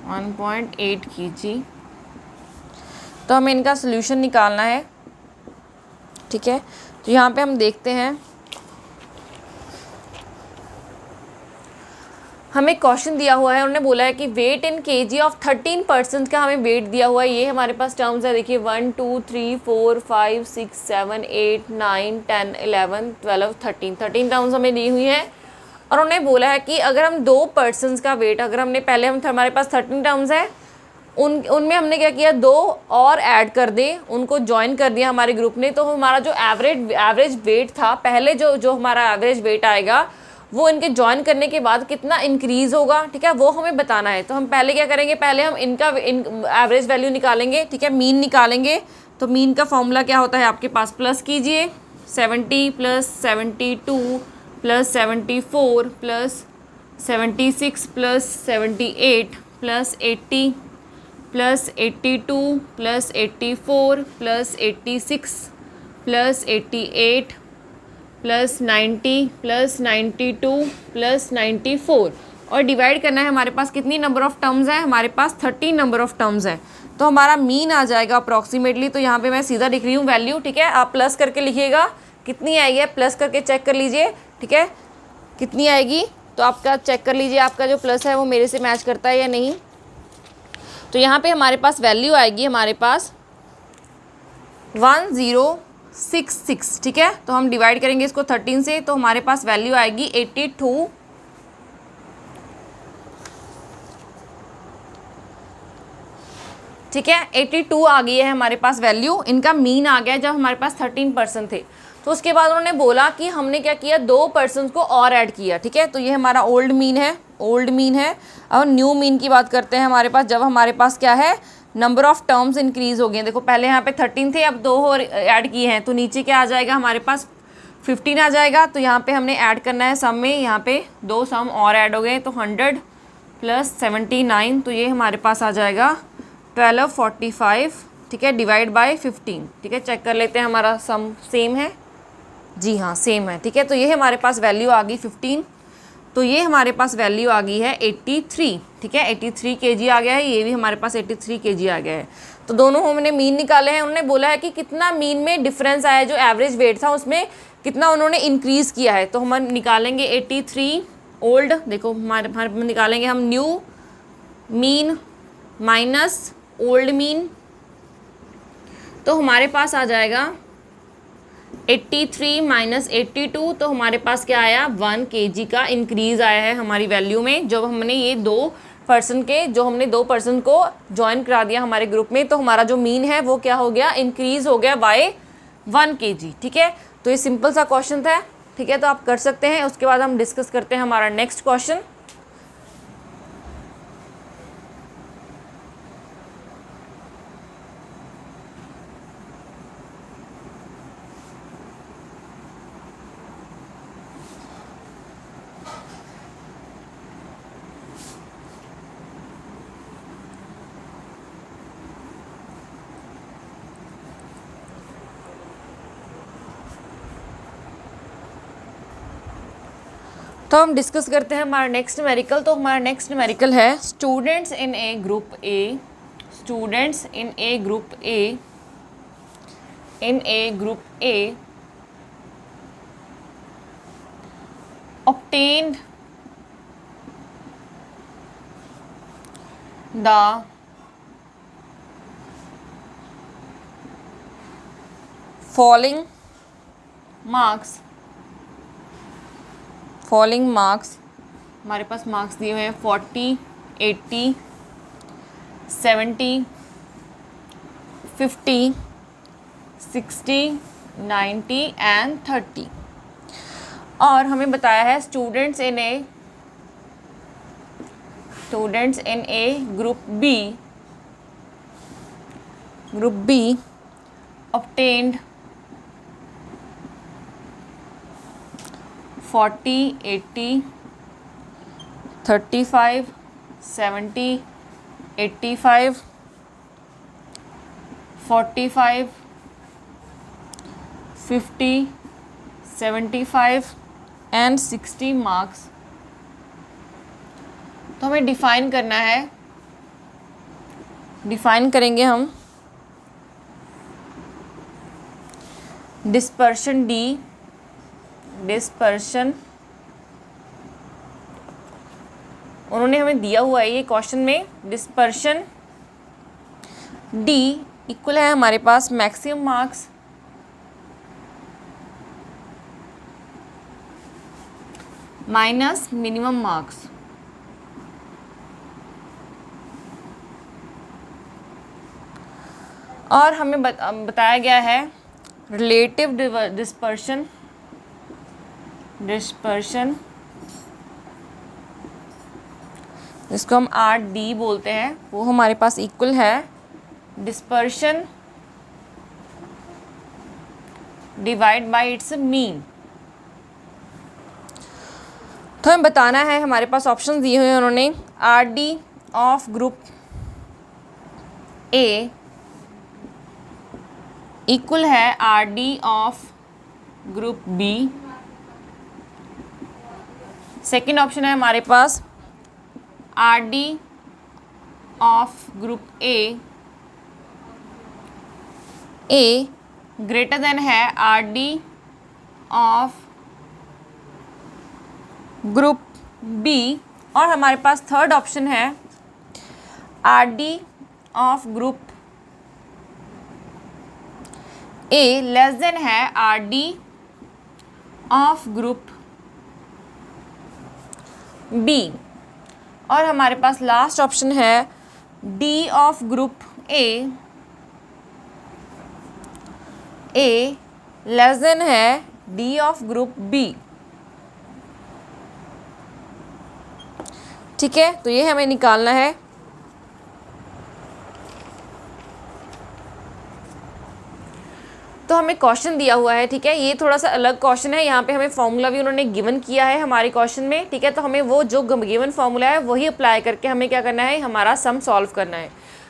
one 1.8 kg। तो हमें इनका सोल्यूशन निकालना है, ठीक है। तो यहाँ पे हम देखते हैं, हमें क्वेश्चन दिया हुआ है, उन्होंने बोला है कि वेट इन केजी ऑफ 13% का हमें वेट दिया हुआ है। ये हमारे पास टर्म्स है, देखिए 1 2 3 4 5 6 7 8 9 10 11 12 13 टर्म्स हमें दी हुई है। और उन्होंने बोला है कि अगर हम 2 पर्सनस का वेट, अगर हमने पहले हमारे पास 13 टर्म्स है, उनमें हमने क्या किया, 2 और ऐड कर दें, उनको ज्वाइन कर दिया हमारे ग्रुप ने, तो हमारा जो एवरेज वेट था पहले, जो हमारा एवरेज वेट आएगा वो इनके ज्वाइन करने के बाद कितना इंक्रीज़ होगा, ठीक है, वो हमें बताना है। तो हम पहले क्या करेंगे, पहले हम इनका एवरेज वैल्यू निकालेंगे, ठीक है, मीन निकालेंगे। तो मीन का फॉर्मूला क्या होता है आपके पास, प्लस कीजिए 70 plus 72 plus 74 plus 76 plus 78 plus 80 plus 82 plus 84 plus 86 plus 88 plus 90 plus 92 plus 94, और डिवाइड करना है। हमारे पास कितनी नंबर ऑफ़ टर्म्स है, हमारे पास 13 नंबर ऑफ़ टर्म्स है। तो हमारा मीन आ जाएगा अप्रॉक्सीमेटली, तो यहाँ पे मैं सीधा लिख रही हूँ वैल्यू, ठीक है। आप प्लस करके लिखिएगा, कितनी आएगी प्लस करके चेक कर लीजिए, ठीक है, कितनी आएगी। तो आपका चेक कर लीजिए, आपका जो प्लस है वो मेरे से मैच करता है या नहीं। तो यहाँ पे हमारे पास वैल्यू आएगी, हमारे पास 1066, ठीक है। तो हम डिवाइड करेंगे इसको 13 से, तो हमारे पास वैल्यू आएगी 82, ठीक है, 82 आ गई है हमारे पास वैल्यू। इनका मीन आ गया जब हमारे पास 13% थे। तो उसके बाद उन्होंने बोला कि हमने क्या किया, 2 पर्सन को और ऐड किया, ठीक है। तो ये हमारा ओल्ड मीन है। अब न्यू मीन की बात करते हैं। हमारे पास जब हमारे पास क्या है, नंबर ऑफ़ टर्म्स इंक्रीज़ हो गए। देखो पहले यहाँ पे 13 थे, अब 2 और ऐड किए हैं, तो नीचे क्या आ जाएगा, हमारे पास 15 आ जाएगा। तो यहाँ पे हमने ऐड करना है सम में, यहाँ पे 2 सम और ऐड हो गए, तो 100 प्लस 79, तो ये हमारे पास आ जाएगा 1245, ठीक है, डिवाइड बाय 15, ठीक है। चेक कर लेते हैं हमारा सम सेम है, जी हाँ सेम है, ठीक है। तो ये हमारे पास वैल्यू आ गई 15, तो ये हमारे पास वैल्यू आ गई है 83, ठीक है, 83 kg आ गया है। ये भी हमारे पास 83 kg आ गया है। तो दोनों हमने मीन निकाले हैं। उन्होंने बोला है कि कितना मीन में डिफरेंस आया, जो एवरेज वेट था उसमें कितना उन्होंने इंक्रीज़ किया है। तो हम निकालेंगे 83 ओल्ड, देखो हमारे निकालेंगे हम new mean minus old mean, तो हमारे पास आ जाएगा 83 माइनस 82, तो हमारे पास क्या आया, 1 kg का इंक्रीज़ आया है हमारी वैल्यू में। जब हमने ये 2 पर्सन को ज्वाइन करा दिया हमारे ग्रुप में, तो हमारा जो मीन है वो क्या हो गया, इंक्रीज़ हो गया बाय 1 kg, ठीक है। तो ये सिंपल सा क्वेश्चन था, ठीक है, तो आप कर सकते हैं। उसके बाद हम डिस्कस करते हैं हमारा नेक्स्ट क्वेश्चन। तो हम डिस्कस करते हैं हमारा नेक्स्ट न्यूमेरिकल। तो हमारा नेक्स्ट न्यूमेरिकल है students in a group A, students in a group A, in a group A obtained the following marks, हमारे पास मार्क्स दिए हुए हैं 40, 80, 70, 50, 60, 90 एंड 30। और हमें बताया है students in a group B obtained 40, 80, 35, 70, 85, 45, 50, 75 and 60 marks. तो हमें डिफाइन करना है, डिफाइन करेंगे हम डिस्पर्शन डी, डिस्पर्शन उन्होंने हमें दिया हुआ है ये क्वेश्चन में, डिस्पर्शन डी इक्वल है हमारे पास maximum marks minus minimum marks. और हमें बताया गया है रिलेटिव डिस्पर्शन जिसको हम RD बोलते हैं, वो हमारे पास इक्वल है dispersion divide by it's mean. तो हमें बताना है, हमारे पास ऑप्शन दिए हुए हैं उन्होंने, RD of group A equal है RD of group B. Second option है हमारे पास RD of group A greater than है RD ऑफ ग्रुप बी। और हमारे पास थर्ड ऑप्शन है RD of group A less than है RD ऑफ ग्रुप बी। और हमारे पास लास्ट ऑप्शन है D of group A less than है D ऑफ ग्रुप बी। ठीक है, तो ये हमें निकालना है। तो हमें क्वेश्चन दिया हुआ है, ठीक है, ये थोड़ा सा अलग क्वेश्चन है। यहाँ पे हमें फॉर्मूला भी उन्होंने गिवन किया है हमारे क्वेश्चन में, ठीक है। तो हमें वो जो गिवन फॉर्मूला है वही अप्लाई करके हमें क्या करना है, हमारा सम सॉल्व करना है।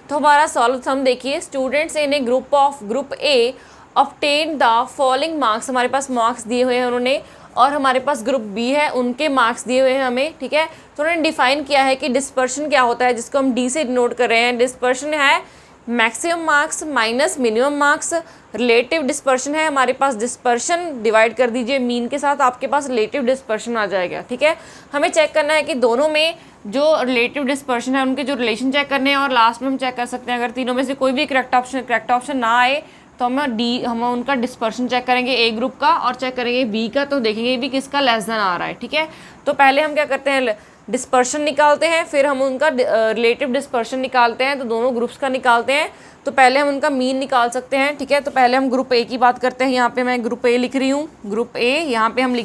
तो हमारा सम देखिए, students in a group A obtain the following marks, हमारे पास मार्क्स दिए हुए हैं उन्होंने, और हमारे पास ग्रुप बी है, उनके मार्क्स दिए हुए हैं हमें, ठीक है। तो उन्होंने डिफाइन किया है कि डिस्पर्शन क्या होता है, जिसको हम डी से डिनोट कर रहे हैं। डिस्पर्शन है maximum marks minus minimum marks. Relative dispersion है हमारे पास, डिस्पर्शन डिवाइड कर दीजिए मीन के साथ, आपके पास रिलेटिव डिस्पर्शन आ जाएगा, ठीक है। हमें चेक करना है कि दोनों में जो रिलेटिव डिस्पर्शन है उनके जो रिलेशन चेक करने हैं, और लास्ट में हम चेक कर सकते हैं अगर तीनों में से कोई भी करेक्ट ऑप्शन ना आए तो हम उनका डिस्पर्शन चेक करेंगे ए ग्रुप का, और चेक करेंगे बी का, तो देखेंगे भी किसका लेस देन आ रहा है, ठीक है। तो पहले हम क्या करते हैं, डिस्पर्शन निकालते हैं, फिर हम उनका रिलेटिव डिस्पर्शन निकालते हैं, तो दोनों ग्रुप्स का निकालते हैं। तो पहले हम उनका मीन निकाल सकते हैं, ठीक है। तो पहले हम ग्रुप ए की बात करते हैं। यहाँ पे मैं ग्रुप ए लिख रही हूँ, ग्रुप ए, यहाँ पे मैं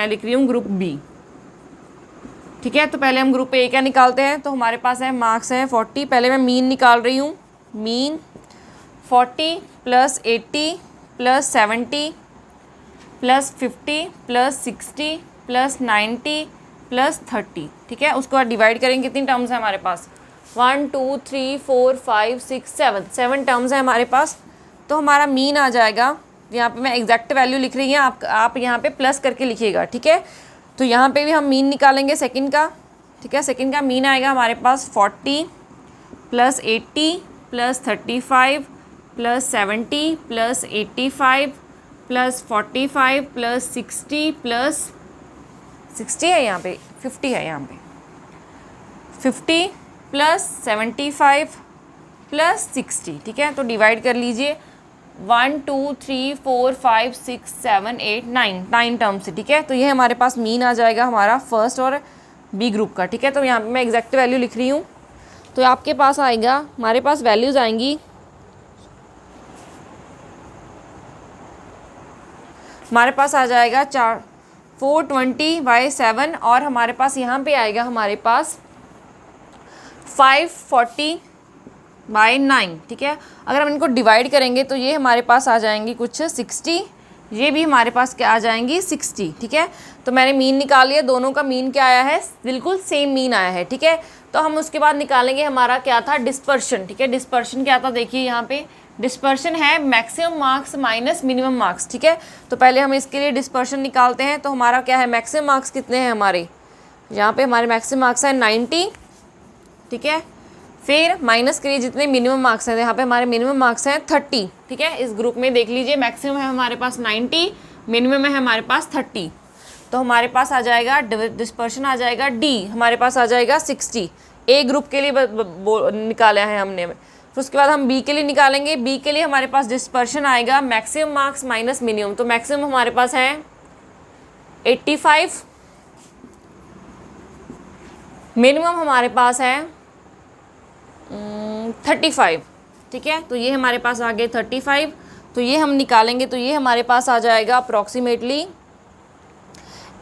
लिख रही हूँ ग्रुप बी, ठीक है। तो पहले हम ग्रुप ए क्या निकालते हैं, तो हमारे पास है मार्क्स हैं 40। पहले मैं मीन निकाल रही हूँ, मीन 40 + 80 + 70 + 50 + 60 + 90 + 30, ठीक है। उसको डिवाइड करेंगे, कितनी टर्म्स है हमारे पास, 1 2 3 4 5 6 7 टर्म्स है हमारे पास। तो हमारा मीन आ जाएगा, यहाँ पे मैं एग्जैक्ट वैल्यू लिख रही हूँ, आप यहाँ पे प्लस करके लिखिएगा, ठीक है। तो यहाँ पे भी हम मीन निकालेंगे सेकंड का, ठीक है। सेकंड का मीन आएगा हमारे पास 40 plus 80 plus 35 plus 70 plus 85 plus 45 plus 60 plus 60 है यहाँ पे, 50 है यहाँ पे, 50 प्लस 75 प्लस 60, ठीक है। तो डिवाइड कर लीजिए 1 2 3 4 5 6 7 8 9 टर्म से, ठीक है। तो ये हमारे पास मीन आ जाएगा हमारा फर्स्ट और बी ग्रुप का, ठीक है। तो यहाँ पे मैं एग्जैक्ट वैल्यू लिख रही हूँ। तो आपके पास आएगा, हमारे पास वैल्यूज़ आएंगी, हमारे पास आ जाएगा 420/7 और हमारे पास यहाँ पे आएगा हमारे पास 540/9, ठीक है। अगर हम इनको डिवाइड करेंगे तो ये हमारे पास आ जाएंगी कुछ 60, ये भी हमारे पास क्या आ जाएंगी 60, ठीक है। तो मैंने मीन निकाल लिया, दोनों का मीन क्या आया है, बिल्कुल सेम मीन आया है, ठीक है। तो हम उसके बाद निकालेंगे हमारा क्या था, डिस्पर्शन, ठीक है। डिस्पर्शन क्या था, देखिए यहाँ पे डिस्पर्शन है maximum marks minus minimum marks, ठीक है। तो पहले हम इसके लिए डिस्पर्शन निकालते हैं। तो हमारा क्या है, मैक्सिमम मार्क्स कितने हैं हमारे, यहाँ पे हमारे मैक्सिमम मार्क्स हैं 90, ठीक है। फिर माइनस करिए जितने मिनिमम मार्क्स हैं, यहाँ पे हमारे मिनिमम मार्क्स हैं 30, ठीक है। इस ग्रुप में देख लीजिए मैक्सिमम है हमारे पास 90, मिनिमम है हमारे पास 30। तो हमारे पास आ जाएगा डिस्पर्शन आ जाएगा डी, हमारे पास आ जाएगा 60, ए ग्रुप के लिए निकाला है हमने। फिर उसके बाद हम बी के लिए निकालेंगे। बी के लिए हमारे पास डिस्पर्शन आएगा मैक्सिमम मार्क्स माइनस मिनिमम। तो मैक्सिमम हमारे पास है 85, मिनिमम हमारे पास है 35, ठीक है। तो ये हमारे पास आ गए 35। तो ये हम निकालेंगे तो ये हमारे पास आ जाएगा अप्रॉक्सीमेटली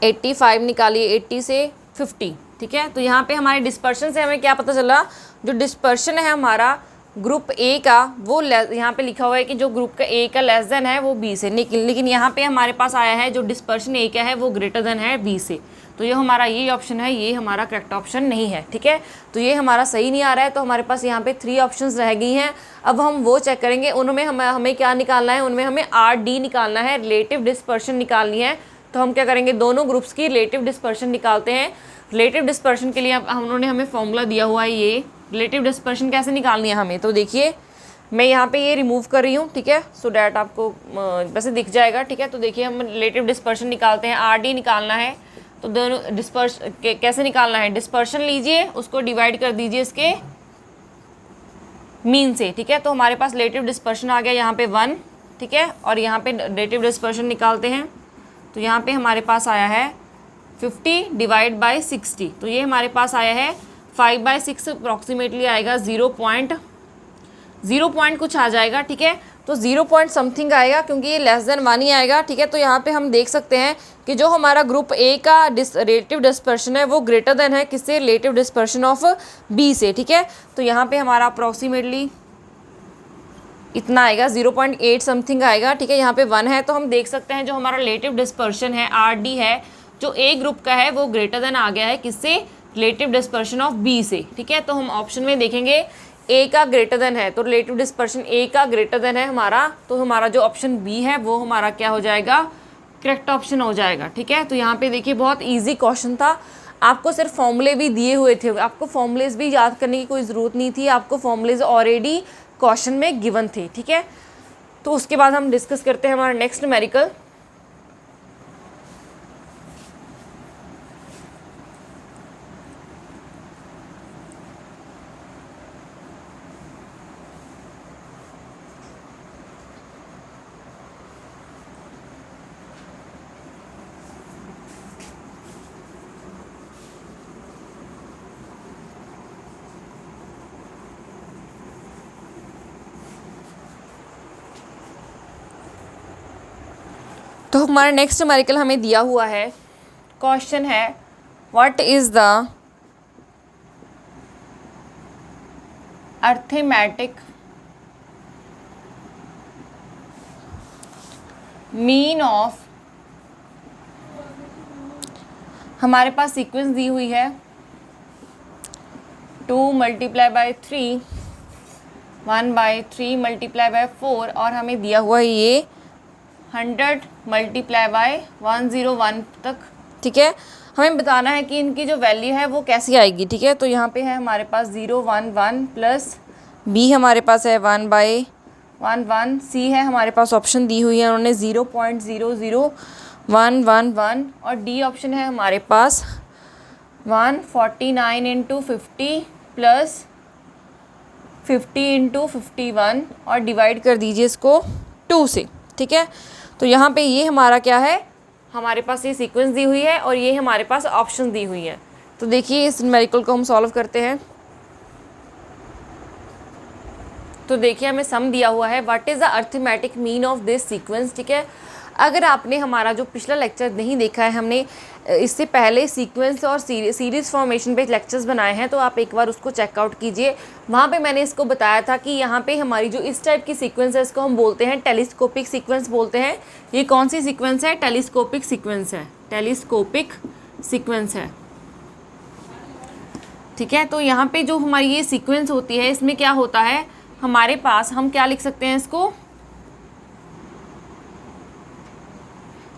85, निकालिए 80 से 50, ठीक है। तो यहाँ पे हमारे डिस्पर्शन से हमें क्या पता चला, जो डिस्पर्शन है हमारा ग्रुप ए का वो यहाँ पे लिखा हुआ है कि जो ग्रुप का ए का लेस देन है वो बी से, लेकिन यहाँ पे हमारे पास आया है जो डिस्पर्शन ए का है वो ग्रेटर देन है बी से। तो ये हमारा ये ऑप्शन है, ये हमारा करेक्ट ऑप्शन नहीं है, ठीक है। तो ये हमारा सही नहीं आ रहा है। तो हमारे पास यहाँ पे 3 ऑप्शंस रह गई हैं। अब हम वो चेक करेंगे, उनमें हमें क्या निकालना है, उनमें हमें आर डी निकालना है, रिलेटिव डिस्पर्शन निकालनी है। तो हम क्या करेंगे, दोनों ग्रुप्स की रिलेटिव डिस्पर्शन निकालते हैं। रिलेटिव डिस्पर्शन के लिए उन्होंने हमें फॉर्मूला दिया हुआ है, ये रिलेटिव डिस्पर्शन कैसे निकालनी है हमें। तो देखिए मैं यहाँ पे ये रिमूव कर रही हूँ, ठीक है, सो डैट आपको वैसे दिख जाएगा, ठीक है। तो देखिए हम रिलेटिव डिस्पर्शन निकालते हैं, आर डी निकालना है। तो दोनों कैसे निकालना है, डिस्पर्शन लीजिए, उसको डिवाइड कर दीजिए इसके मीन से, ठीक है। तो हमारे पास रिलेटिव डिस्पर्शन आ गया यहाँ पे 1, ठीक है। और यहाँ पे रिलेटिव डिस्पर्शन निकालते हैं। तो यहाँ पे हमारे पास आया है 50 डिवाइड बाई 60। तो ये हमारे पास आया है 5/6 अप्रॉक्सीमेटली आएगा 0 पॉइंट कुछ आ जाएगा, ठीक है। तो 0 पॉइंट समथिंग आएगा क्योंकि ये लेस देन 1 ही आएगा, ठीक है। तो यहाँ पे हम देख सकते हैं कि जो हमारा ग्रुप ए का रिलेटिव डिस्पर्शन है वो ग्रेटर देन है किससे, रिलेटिव डिस्पर्शन ऑफ बी से, ठीक है। तो यहाँ पे हमारा अप्रॉक्सीमेटली इतना आएगा, 0.8 समथिंग आएगा, ठीक है। यहाँ पे 1 है तो हम देख सकते हैं जो हमारा रिलेटिव डिस्पर्शन है आर डी है, जो ए ग्रुप का है वो ग्रेटर देन आ गया है किससे, रिलेटिव डिस्पर्शन ऑफ बी से, ठीक है। तो हम ऑप्शन में देखेंगे ए का ग्रेटर देन है, तो रिलेटिव डिस्पर्शन ए का ग्रेटर देन है हमारा। तो हमारा जो ऑप्शन बी है वो हमारा क्या हो जाएगा, करेक्ट ऑप्शन हो जाएगा, ठीक है। तो यहाँ पे देखिए बहुत इजी क्वेश्चन था, आपको सिर्फ फॉर्मूले भी दिए हुए थे, आपको फॉर्मूलेज भी याद करने की कोई ज़रूरत नहीं थी, आपको फॉर्मूलेज ऑलरेडी क्वेश्चन में गिवन थे, ठीक है। तो उसके बाद हम डिस्कस करते हैं हमारा नेक्स्ट न्यूमेरिकल। तो हमारा नेक्स्ट न्यूमेरिकल हमें दिया हुआ है, क्वेश्चन है what is the arithmetic mean of, हमारे पास सीक्वेंस दी हुई है 2 × 3, 1/3 × 4 और हमें दिया हुआ है ये 100 × 101 तक, ठीक है। हमें बताना है कि इनकी जो वैल्यू है वो कैसी आएगी, ठीक है। तो यहाँ पे है हमारे पास 0 1 1 प्लस बी हमारे पास है 1/1 सी है हमारे पास ऑप्शन दी हुई है उन्होंने 0.00111 और डी ऑप्शन है हमारे पास 149 × 50 प्लस 50 × 51 और डिवाइड कर दीजिए इसको 2 से, ठीक है। तो यहाँ पे ये हमारा क्या है, हमारे पास ये सीक्वेंस दी हुई है और ये हमारे पास ऑप्शन दी हुई है। तो देखिए इस न्यूमेरिकल को हम सॉल्व करते हैं। तो देखिए हमें सम दिया हुआ है, what is the arithmetic mean of this sequence, ठीक है। अगर आपने हमारा जो पिछला लेक्चर नहीं देखा है, हमने इससे पहले सीक्वेंस और सीरीज़ फॉर्मेशन पे लेक्चर्स बनाए हैं, तो आप एक बार उसको चेकआउट कीजिए। वहाँ पे मैंने इसको बताया था कि यहाँ पे हमारी जो इस टाइप की सीक्वेंस है इसको हम बोलते हैं टेलीस्कोपिक सीक्वेंस बोलते हैं। ये कौन सी सीक्वेंस है, टेलीस्कोपिक सीक्वेंस है, टेलीस्कोपिक सीक्वेंस है, ठीक है। तो यहाँ पे जो हमारी ये सीक्वेंस होती है इसमें क्या होता है, हमारे पास हम क्या लिख सकते हैं इसको,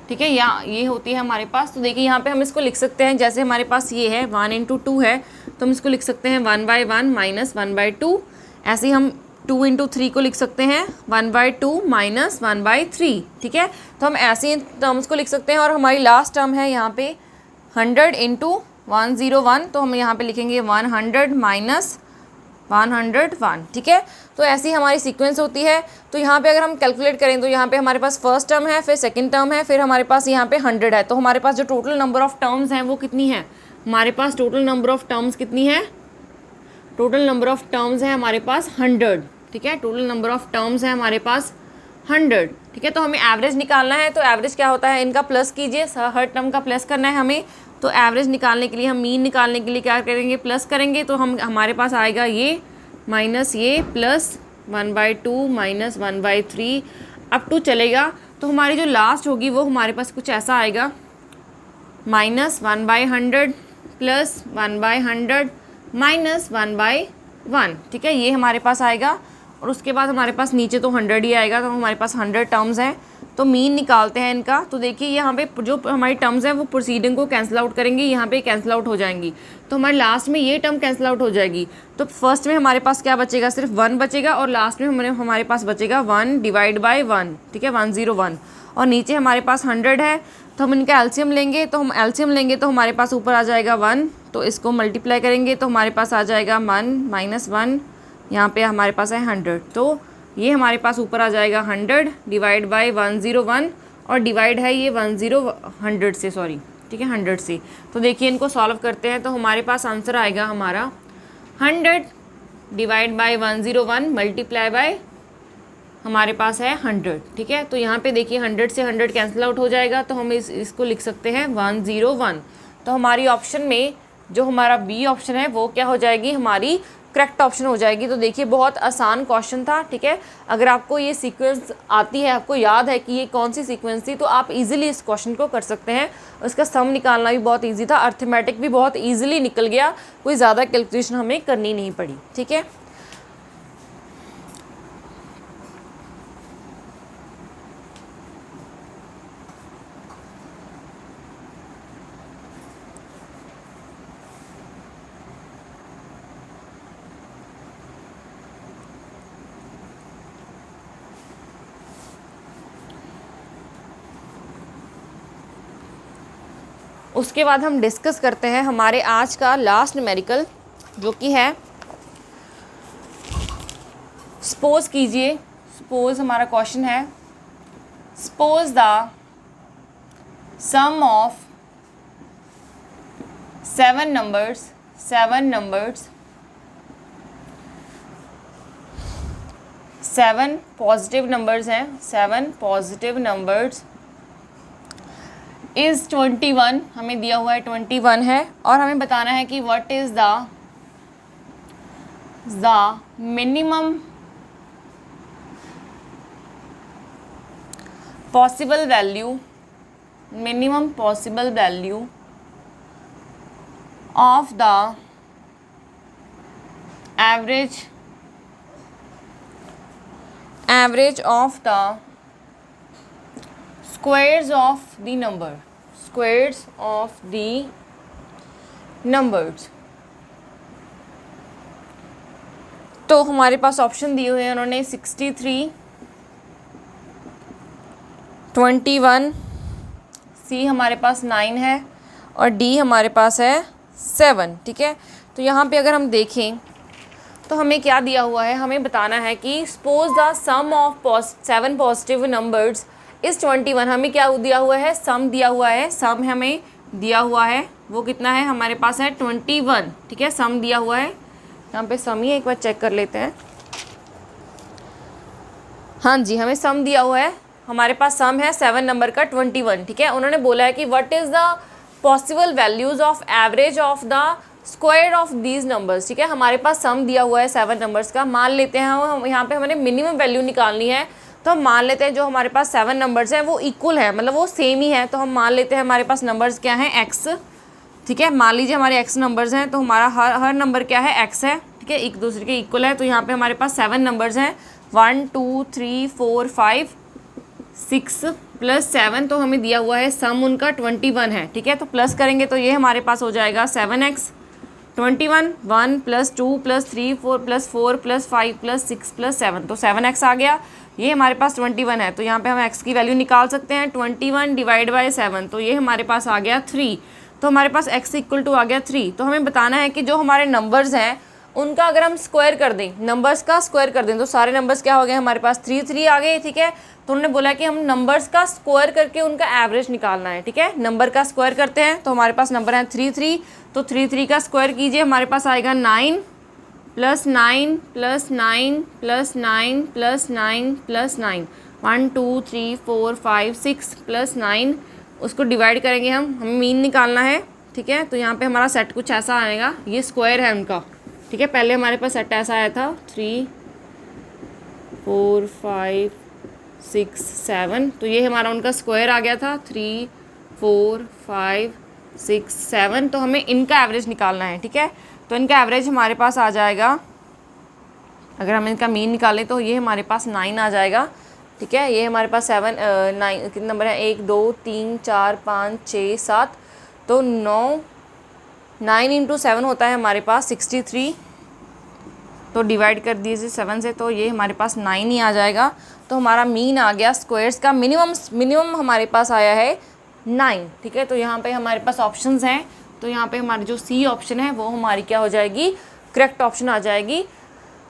ठीक है, या ये होती है हमारे पास। तो देखिए यहाँ पे हम इसको लिख सकते हैं, जैसे हमारे पास ये है 1 × 2 है तो हम इसको लिख सकते हैं 1/1 - 1/2। ऐसे ही हम 2 × 3 को लिख सकते हैं 1/2 - 1/3, ठीक है। तो हम ऐसे टर्म्स को लिख सकते हैं और हमारी लास्ट टर्म है यहाँ पे 100 × 101, तो हम यहाँ पे लिखेंगे 100 - 101, ठीक है। तो ऐसी हमारी सीक्वेंस होती है। तो यहाँ पे अगर हम कैलकुलेट करें तो यहाँ पे हमारे पास फर्स्ट टर्म है, फिर सेकंड टर्म है, फिर हमारे पास यहाँ पे 100 है। तो हमारे पास जो टोटल नंबर ऑफ टर्म्स हैं वो कितनी है, हमारे पास टोटल नंबर ऑफ टर्म्स कितनी है, टोटल नंबर ऑफ टर्म्स है हमारे पास 100, ठीक है। टोटल नंबर ऑफ टर्म्स है हमारे पास 100, ठीक है। तो हमें एवरेज निकालना है, तो एवरेज क्या होता है, इनका प्लस कीजिए, हर टर्म का प्लस करना है हमें। तो एवरेज निकालने के लिए हम मीन निकालने के लिए क्या करेंगे, प्लस करेंगे। तो हम हमारे पास आएगा ये माइनस ये प्लस 1/2 - 1/3 अप टू चलेगा। तो हमारी जो लास्ट होगी वो हमारे पास कुछ ऐसा आएगा -1/100 प्लस 1/100 - 1/1, ठीक है। ये हमारे पास आएगा और उसके बाद हमारे पास नीचे तो 100 ही आएगा। तो हमारे पास 100 टर्म्स हैं, तो मीन निकालते हैं इनका। तो देखिए यहाँ पे जो हमारी टर्म्स हैं वो प्रोसीडिंग को कैंसिल आउट करेंगी, यहाँ पे कैंसिल आउट हो जाएंगी। तो हमारे लास्ट में ये टर्म कैंसिल आउट हो जाएगी। तो फर्स्ट में हमारे पास क्या बचेगा, सिर्फ 1 बचेगा और लास्ट में हमारे पास बचेगा 1/1, ठीक है, 101। और नीचे हमारे पास 100 है, तो हम इनका एलसीएम लेंगे। तो हम एलसीएम लेंगे तो हमारे पास ऊपर आ जाएगा 1, तो इसको मल्टीप्लाई करेंगे तो हमारे पास आ जाएगा 1 - 1, यहाँ पे हमारे पास है 100। तो ये हमारे पास ऊपर आ जाएगा 100 डिवाइड बाई 101 और डिवाइड है ये 100 से, सॉरी, ठीक है, 100 से। तो देखिए इनको सॉल्व करते हैं तो हमारे पास आंसर आएगा हमारा 100 डिवाइड बाई 101 मल्टीप्लाई बाय हमारे पास है 100, ठीक है। तो यहाँ पे देखिए 100 से 100 कैंसिल आउट हो जाएगा, तो हम इसको लिख सकते हैं 101। तो हमारी ऑप्शन में जो हमारा बी ऑप्शन है वो क्या हो जाएगी, हमारी करेक्ट ऑप्शन हो जाएगी। तो देखिए बहुत आसान क्वेश्चन था, ठीक है। अगर आपको ये सीक्वेंस आती है, आपको याद है कि ये कौन सी सीक्वेंस थी, तो आप इजीली इस क्वेश्चन को कर सकते हैं। उसका सम निकालना भी बहुत इजी था, अर्थमेटिक भी बहुत इजीली निकल गया, कोई ज़्यादा कैलकुलेशन हमें करनी नहीं पड़ी, ठीक है। उसके बाद हम डिस्कस करते हैं हमारे आज का लास्ट न्यूमेरिकल, जो कि है सपोज कीजिए। सपोज हमारा क्वेश्चन है, suppose the sum of 7 numbers 7 positive numbers हैं, 7 पॉजिटिव नंबर्स इज़ 21, हमें दिया हुआ है 21 है और हमें बताना है कि what is the minimum possible value of the average of the squares of the numbers. तो हमारे पास ऑप्शन दिए हुए हैं उन्होंने 63, 21, सी हमारे पास 9 है और डी हमारे पास है 7। ठीक है, तो यहाँ पे अगर हम देखें तो हमें क्या दिया हुआ है, हमें बताना है कि suppose the sum of 7 positive numbers is 21। हमें क्या दिया हुआ है, सम दिया हुआ है, सम हमें दिया हुआ है, वो कितना है हमारे पास है 21। ठीक है, सम दिया हुआ है, यहाँ पे सम ही एक बार चेक कर लेते हैं। हाँ जी, हमें सम दिया हुआ है, हमारे पास सम है 7 नंबर का 21। ठीक है, उन्होंने बोला है कि what is the possible values of average of the square of these numbers. ठीक है, हमारे पास सम दिया हुआ है 7 नंबर्स का। मान लेते हैं हम यहाँ पे हमें मिनिमम वैल्यू निकालनी है, तो हम मान लेते हैं जो हमारे पास 7 नंबर्स हैं वो इक्वल है, मतलब वो सेम ही है। तो हम मान लेते हैं हमारे पास नंबर्स क्या हैं, x। ठीक है, मान लीजिए हमारे x नंबर्स हैं, तो हमारा हर नंबर क्या है, x है। ठीक है, एक दूसरे के इक्वल है। तो यहाँ पे हमारे पास 7 नंबर्स हैं, 1 2 3 4 5 6 प्लस 7, तो हमें दिया हुआ है सम उनका 21 है। ठीक है, तो प्लस करेंगे तो ये हमारे पास हो जाएगा 7x 21, 1 plus 2 plus 3 4 plus 4 plus 5 plus 6 plus 7, तो 7x आ गया। ये हमारे पास 21 है, तो यहाँ पे हम x की वैल्यू निकाल सकते हैं। 21 डिवाइड बाई 7, तो ये हमारे पास आ गया 3। तो हमारे पास x इक्वल टू आ गया 3। तो हमें बताना है कि जो हमारे नंबर्स हैं उनका अगर हम स्क्वायर कर दें, नंबर्स का स्क्वायर कर दें, तो सारे नंबर्स क्या हो गए हमारे पास 3 आ गए। ठीक है, तो उन्होंने बोला कि हम नंबर्स का स्क्वायर करके उनका एवरेज निकालना है। ठीक है, नंबर का स्क्वायर करते हैं, तो हमारे पास नंबर है 3 तो 3 का स्क्वायर कीजिए, हमारे पास आएगा 9 plus 9 plus 9 plus 9 plus 9 plus 9, 1 2 3 4 5 6 plus 9, उसको डिवाइड करेंगे हमें मीन निकालना है। ठीक है, तो यहाँ पे हमारा सेट कुछ ऐसा आएगा, ये स्क्वायर है उनका। ठीक है, पहले हमारे पास सेट ऐसा आया था 3 4 5 6 7, तो ये हमारा उनका स्क्वायर आ गया था 3 4 5 6 7। तो हमें इनका एवरेज निकालना है। ठीक है, तो इनका एवरेज हमारे पास आ जाएगा, अगर हम इनका मीन निकालें तो ये हमारे पास 9 आ जाएगा। ठीक है, ये हमारे पास 9 कितने नंबर है, 1 2 3 4 5 6 7, तो 9 इंटू 7 होता है हमारे पास 63, तो डिवाइड कर दीजिए 7 से, तो ये हमारे पास 9 ही आ जाएगा। तो हमारा मीन आ गया, स्क्वायर्स का मिनिमम हमारे पास आया है 9। ठीक है, तो यहाँ पे हमारे पास ऑप्शंस हैं, तो यहाँ पे हमारी जो सी ऑप्शन है वो हमारी क्या हो जाएगी, करेक्ट ऑप्शन आ जाएगी।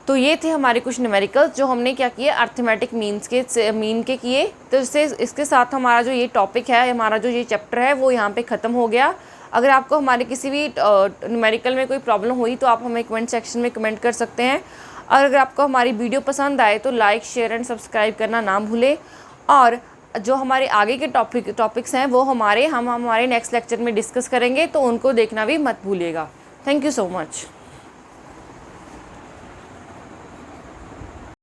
तो ये थे हमारे कुछ न्यूमेरिकल्स जो हमने क्या किए, अर्थमेटिक मीन के किए। तो इसके साथ हमारा जो ये टॉपिक है, हमारा जो ये चैप्टर है वो यहाँ पे ख़त्म हो गया। अगर आपको हमारे किसी भी न्यूमेरिकल में कोई प्रॉब्लम हुई तो आप हमें कमेंट सेक्शन में कमेंट कर सकते हैं। और अगर आपको हमारी वीडियो पसंद आए तो लाइक शेयर एंड सब्सक्राइब करना ना भूलें। और जो हमारे आगे के टॉपिक्स हैं वो हम हमारे नेक्स्ट लेक्चर में डिस्कस करेंगे, तो उनको देखना भी मत भूलिएगा। Thank you so much.